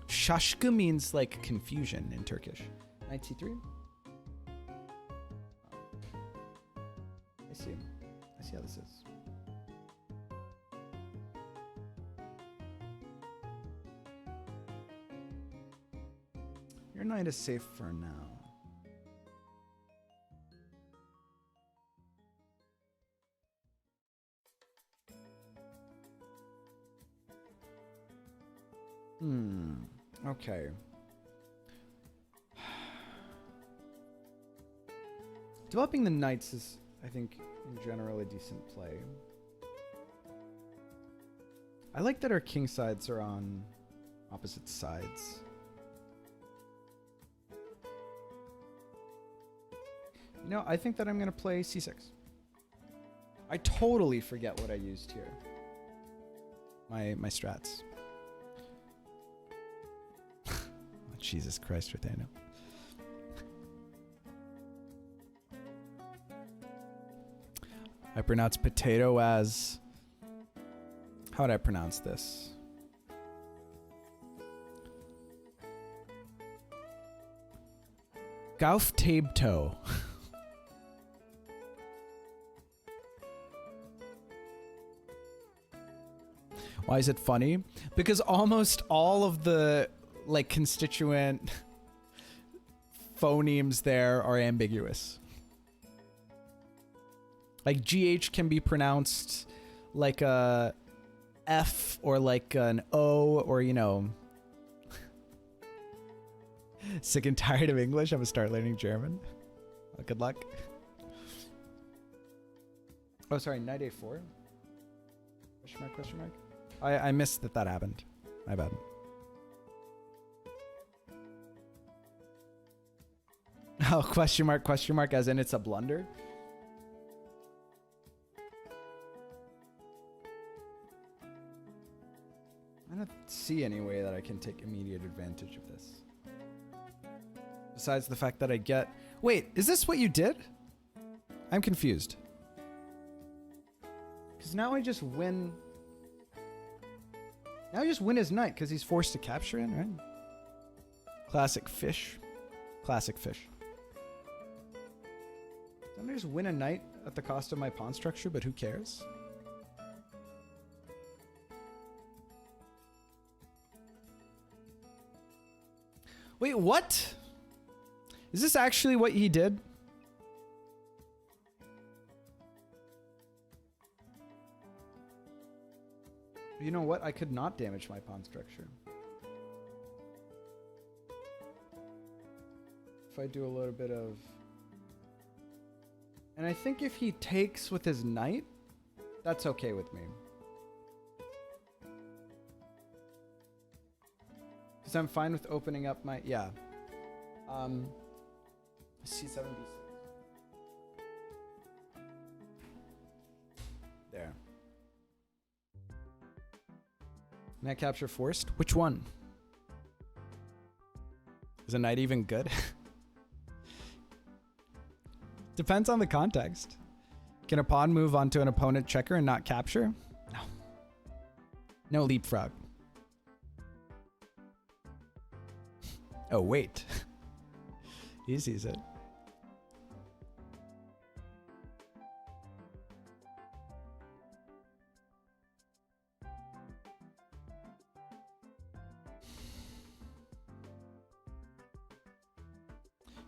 Shashka means like confusion in Turkish. Knight C3? I see. I see how this is. Your knight is safe for now. Okay. Developing the knights is, I think, in general, a decent play. I like that our king sides are on opposite sides. You know, I think that I'm going to play c6. I totally forget what I used here. My strats. Oh, Jesus Christ, Rethano. I pronounce potato as... How would I pronounce this? Gauftabto. Why is it funny? Because almost all of the like constituent phonemes there are ambiguous. Like GH can be pronounced like a F or like an O, or, you know, sick and tired of English. I'm gonna start learning German. Well, good luck. Oh, sorry, knight A4. Question mark, question mark. I missed that happened. My bad. Oh, question mark, as in it's a blunder? I don't see any way that I can take immediate advantage of this. Besides the fact that I get... Wait, is this what you did? I'm confused. Because now I just win... Now I just win his knight because he's forced to capture it, right? Classic fish. Classic fish. Don't I just win a knight at the cost of my pawn structure, but who cares? Wait, what? Is this actually what he did? You know what? I could not damage my pawn structure. If I do a little bit of... And I think if he takes with his knight, that's okay with me. Because I'm fine with opening up my... Yeah. C7, B6. Knight capture forced? Which one? Is a knight even good? Depends on the context. Can a pawn move onto an opponent checker and not capture? No. No leapfrog. Oh, wait. He sees it.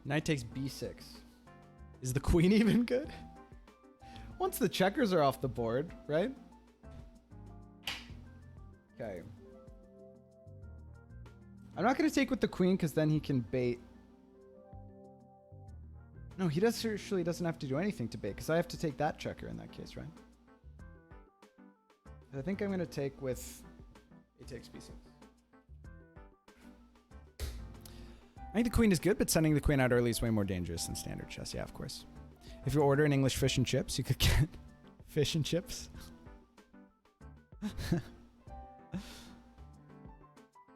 Knight takes b6. Is the queen even good? Once the checkers are off the board, right? Okay. I'm not going to take with the queen because then he can bait. No, he actually doesn't have to do anything to bait because I have to take that checker in that case, right? I think I'm going to take with a takes b6. I think the queen is good, but sending the queen out early is way more dangerous than standard chess. Yeah, of course. If you order an English fish and chips, you could get fish and chips.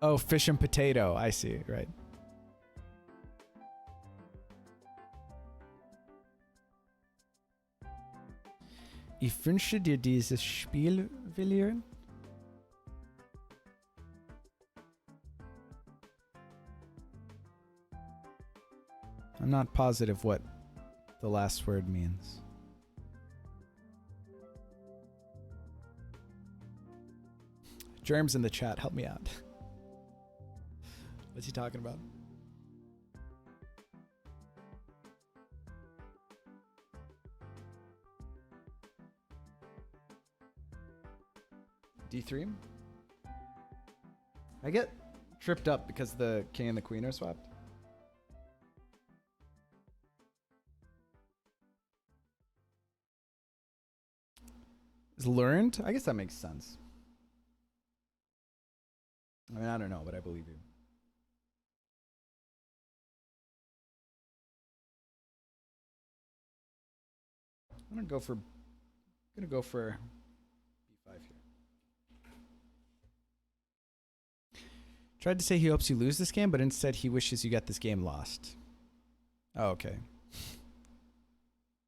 Oh, fish and potato. I see, right. Ich wünsche dir dieses Spiel, Villiers. I'm not positive what the last word means. Germs in the chat, help me out. What's he talking about? D3? I get tripped up because the king and the queen are swapped. Is learned? I guess that makes sense. I mean, I don't know, but I believe you. I'm gonna go for b5 here. Tried to say he hopes you lose this game, but instead he wishes you get this game lost. Oh, okay.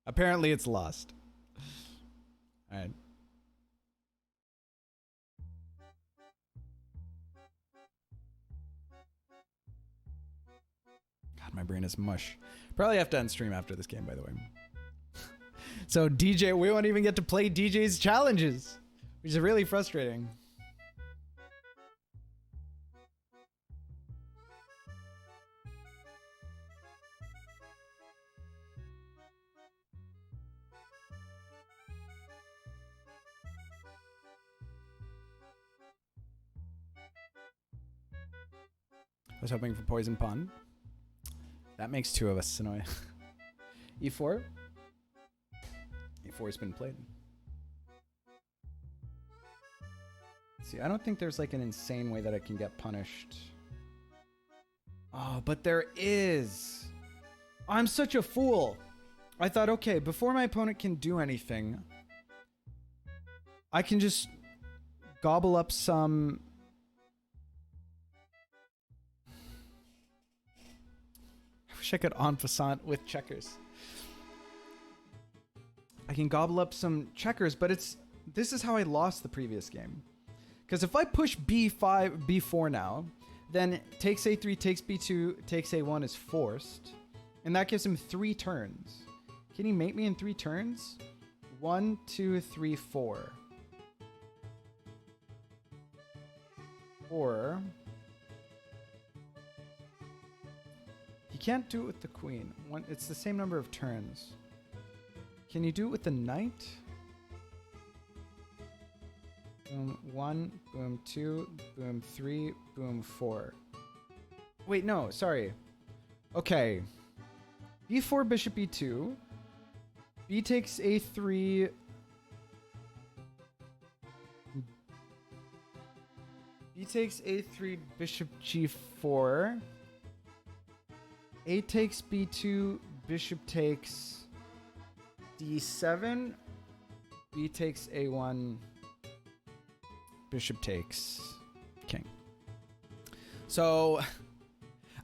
Apparently it's lost. All right. God, my brain is mush. Probably have to end stream after this game, by the way. So DJ, we won't even get to play DJ's challenges, which is really frustrating. I was hoping for poison pawn. That makes two of us, Sonoy. E4. E4 has been played. See, I don't think there's like an insane way that I can get punished. Oh, but there is. I'm such a fool. I thought, okay, before my opponent can do anything, I can just gobble up some... I wish I could en passant with checkers. I can gobble up some checkers, but this is how I lost the previous game. Because if I push b5, b4 now, then takes a3, takes b2, takes a1 is forced. And that gives him 3 turns. Can he mate me in 3 turns? 1, 2, 3, 4. Or... he can't do it with the queen. It's the same number of turns. Can you do it with the knight? Boom 1, boom 2, boom 3, boom 4. Wait, no, sorry. Okay. b4, bishop e2. B takes a3. B takes a3, bishop g4. A takes b2, bishop takes d7. B takes a1, bishop takes. king. So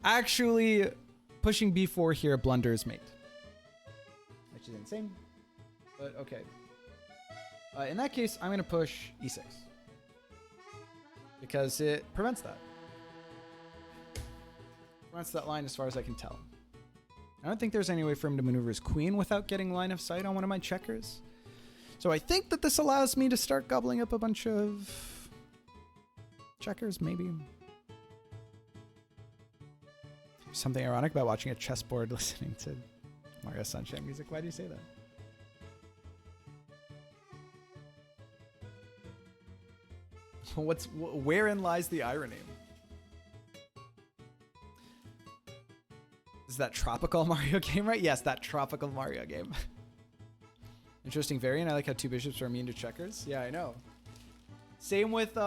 actually pushing b4 here blunders mate, which is insane, but okay. In that case, I'm going to push e6 because it prevents that. Prevents that line as far as I can tell. I don't think there's any way for him to maneuver his queen without getting line of sight on one of my checkers. So I think that this allows me to start gobbling up a bunch of checkers, maybe. Something ironic about watching a chessboard listening to Mario Sunshine music. Why do you say that? Wherein lies the irony? Is that tropical Mario game, right? Yes, that tropical Mario game. Interesting variant. I like how two bishops are immune to checkers. Yeah, I know. Same with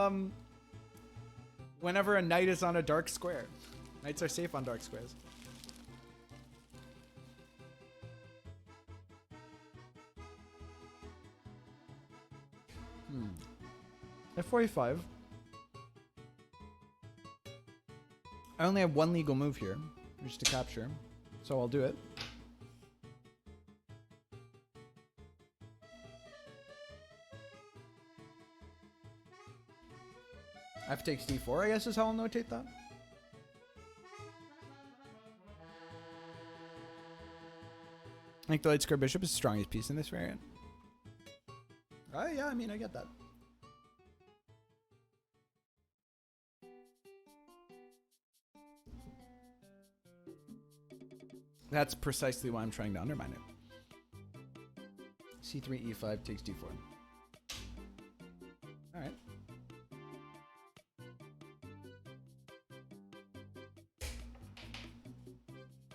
whenever a knight is on a dark square. Knights are safe on dark squares. F45. I only have one legal move here, which is to capture, so I'll do it. F takes d4, I guess is how I'll notate that. I think the light square bishop is the strongest piece in this variant. Yeah, I mean, I get that. That's precisely why I'm trying to undermine it. C3, E5 takes D4. All right.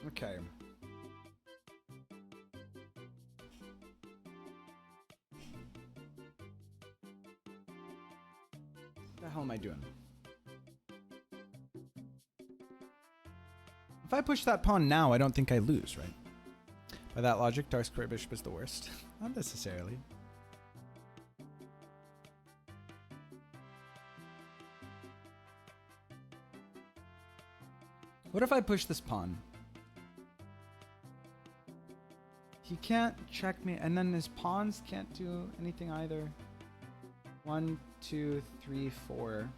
Okay. What the hell am I doing? If I push that pawn now, I don't think I lose, right? By that logic, dark square bishop is the worst. Not necessarily. What if I push this pawn? He can't check me, and then his pawns can't do anything either. 1, 2, 3, 4.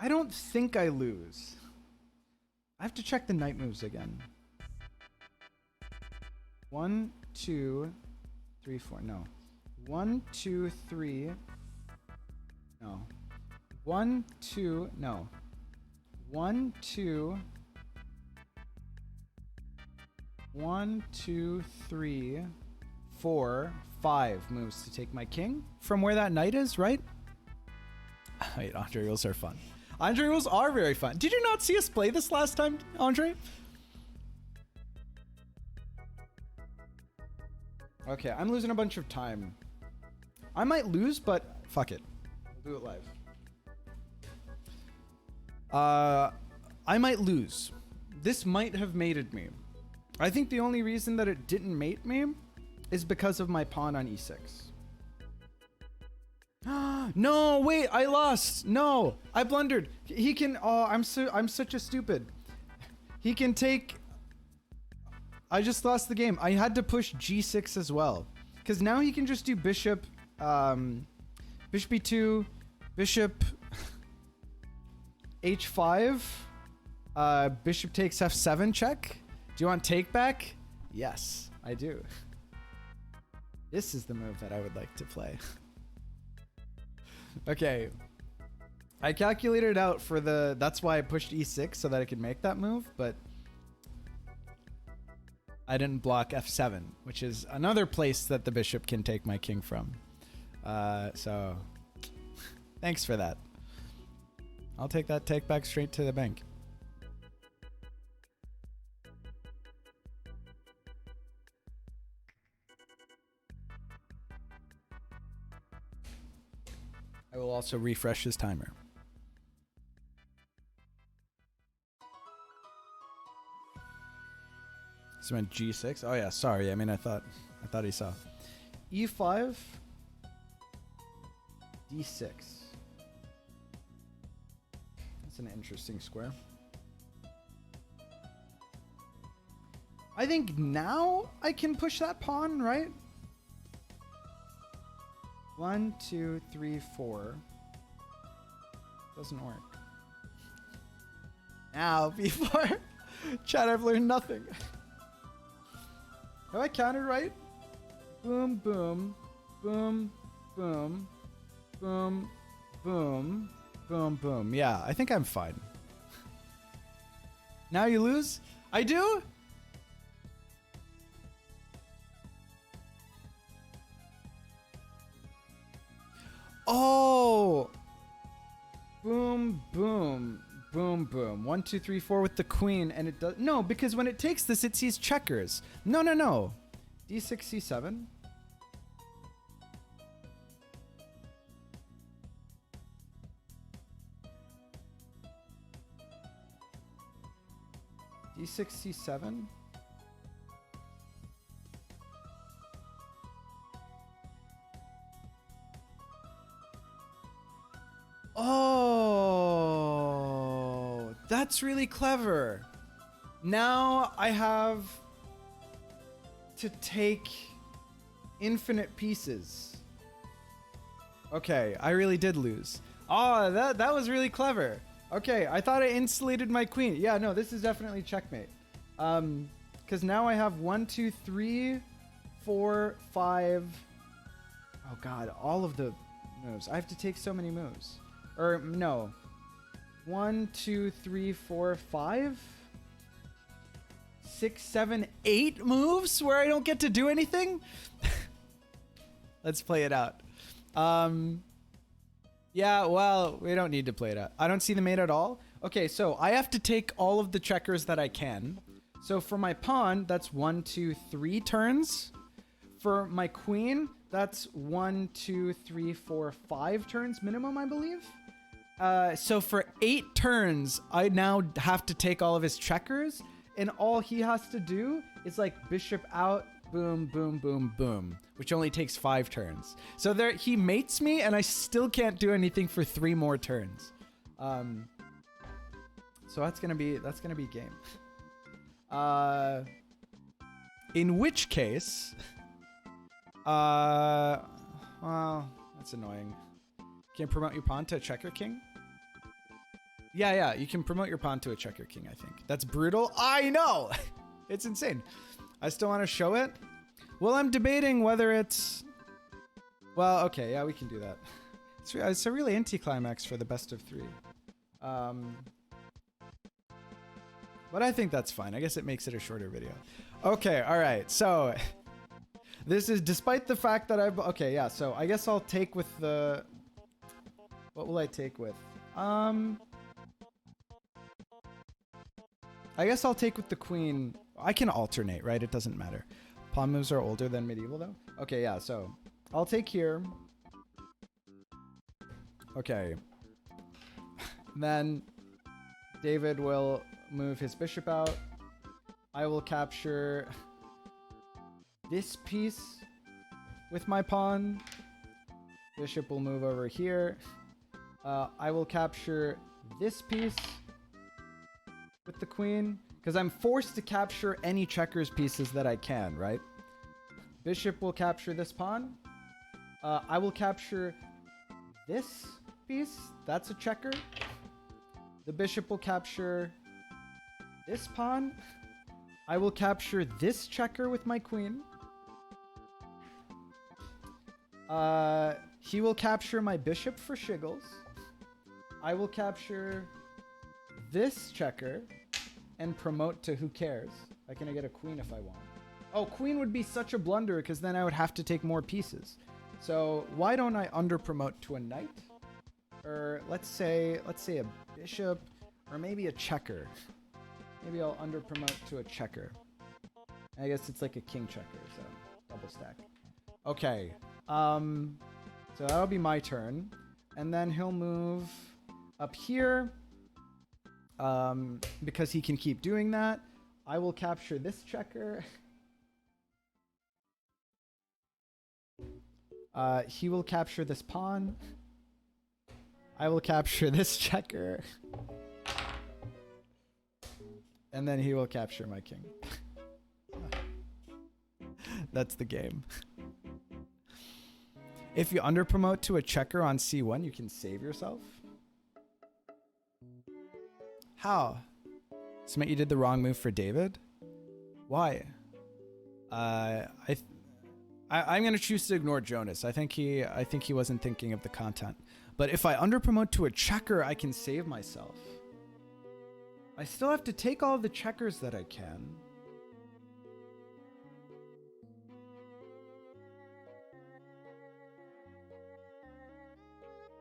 I don't think I lose. I have to check the knight moves again. 1, 2, 3, 4. No. 1, 2, 3. No. 1, 2. No. 1, 2. 1, 2, 3, 4, 5 moves to take my king from where that knight is, right? Wait, Andrey rules are fun. Andrey rules are very fun. Did you not see us play this last time, Andrey? Okay, I'm losing a bunch of time. I might lose, but fuck it. We'll do it live. I might lose. This might have mated me. I think the only reason that it didn't mate me is because of my pawn on e6. No, wait, I lost. No, I blundered. He can. Oh, I'm such a stupid. He can take. I just lost the game. I had to push g6 as well, because now he can just do bishop, bishop b2, bishop h5, bishop takes f7 check. Do you want take back? Yes, I do. This is the move that I would like to play. Okay. I calculated out for the... That's why I pushed e6 so that I could make that move, but I didn't block f7, which is another place that the bishop can take my king from. So thanks for that. I'll take that take back straight to the bank. I will also refresh his timer. So went g6. Oh yeah, sorry. I mean, I thought he saw. e5. d6. That's an interesting square. I think now I can push that pawn, right? 1, 2, 3, 4. Doesn't work. Now, before chat, I've learned nothing. Have I counted right? Boom, boom, boom, boom, boom, boom, boom, boom. Yeah, I think I'm fine. Now you lose? I do? Oh! Boom, boom, boom, boom. 1, 2, 3, 4 with the queen, and it does. No, because when it takes this, it sees checkers. No, no, no. D6, C7. D6, C7. Oh, that's really clever. Now I have to take infinite pieces. Okay, I really did lose. Oh, that was really clever. Okay, I thought I insulated my queen. Yeah, no, this is definitely checkmate. Because now I have 1, 2, 3, 4, 5. Oh God, all of the moves. I have to take so many moves. Or no. 1, 2, 3, 4, 5, 6, 7, 8 moves where I don't get to do anything. Let's play it out. Yeah, well, we don't need to play it out. I don't see the mate at all. Okay, so I have to take all of the checkers that I can. So for my pawn, that's 1, 2, 3 turns. For my queen, that's 1, 2, 3, 4, 5 turns minimum, I believe. So for 8 turns, I now have to take all of his checkers, and all he has to do is like bishop out, boom, boom, boom, boom, which only takes 5 turns. So there, he mates me, and I still can't do anything for 3 more turns. So that's gonna be game. In which case, well, that's annoying. Can you promote your pawn to a checker king? Yeah, you can promote your pawn to a checker king, I think. That's brutal. I know! It's insane. I still want to show it. Well, I'm debating whether it's... Well, okay, yeah, we can do that. It's a really anticlimax for the best of 3. But I think that's fine. I guess it makes it a shorter video. Okay, alright, so... This is despite the fact that I've... Okay, yeah, so I guess I'll take with the... What will I take with? I guess I'll take with the queen. I can alternate, right? It doesn't matter. Pawn moves are older than medieval, though. Okay, yeah, so I'll take here. Okay. Then David will move his bishop out. I will capture this piece with my pawn. Bishop will move over here. I will capture this piece with the queen, because I'm forced to capture any checkers pieces that I can, right? Bishop will capture this pawn. I will capture this piece. That's a checker. The bishop will capture this pawn. I will capture this checker with my queen. He will capture my bishop for shiggles. I will capture this checker and promote to who cares. I can get a queen if I want. Oh, queen would be such a blunder because then I would have to take more pieces. So why don't I under promote to a knight? Or let's say a bishop, or maybe a checker. Maybe I'll under promote to a checker. I guess it's like a king checker, so double stack. Okay. So that'll be my turn. And then he'll move up here. Because he can keep doing that. I will capture this checker. He will capture this pawn. I will capture this checker. And then he will capture my king. That's the game. If you underpromote to a checker on C1, you can save yourself. How? Submit you did the wrong move for David? Why? I'm gonna choose to ignore Jonas. I think he wasn't thinking of the content. But if I underpromote to a checker, I can save myself. I still have to take all the checkers that I can.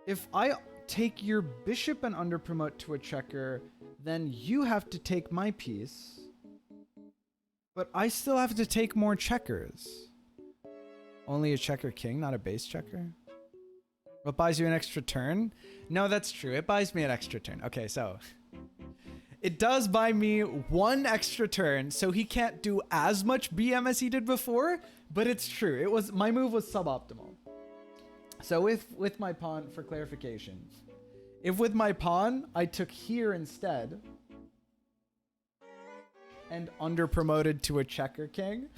If I take your bishop and underpromote to a checker, then you have to take my piece. But I still have to take more checkers. Only a checker king, not a base checker? What buys you an extra turn? No, that's true. It buys me an extra turn. Okay, so it does buy me one extra turn, so he can't do as much BM as he did before, but it's true. My move was suboptimal. So with my pawn, for clarification, if with my pawn I took here instead and underpromoted to a checker king,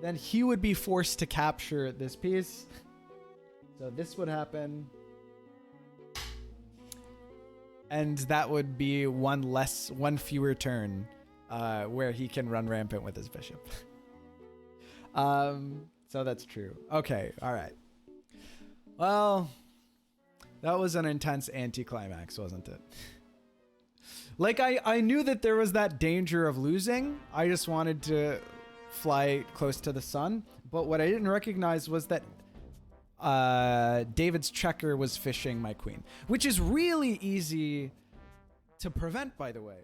then he would be forced to capture this piece. So this would happen. And that would be one fewer turn where he can run rampant with his bishop. So that's true. Okay, all right. Well, that was an intense anticlimax, wasn't it? Like, I knew that there was that danger of losing. I just wanted to fly close to the sun. But what I didn't recognize was that David's checker was fishing my queen, which is really easy to prevent, by the way.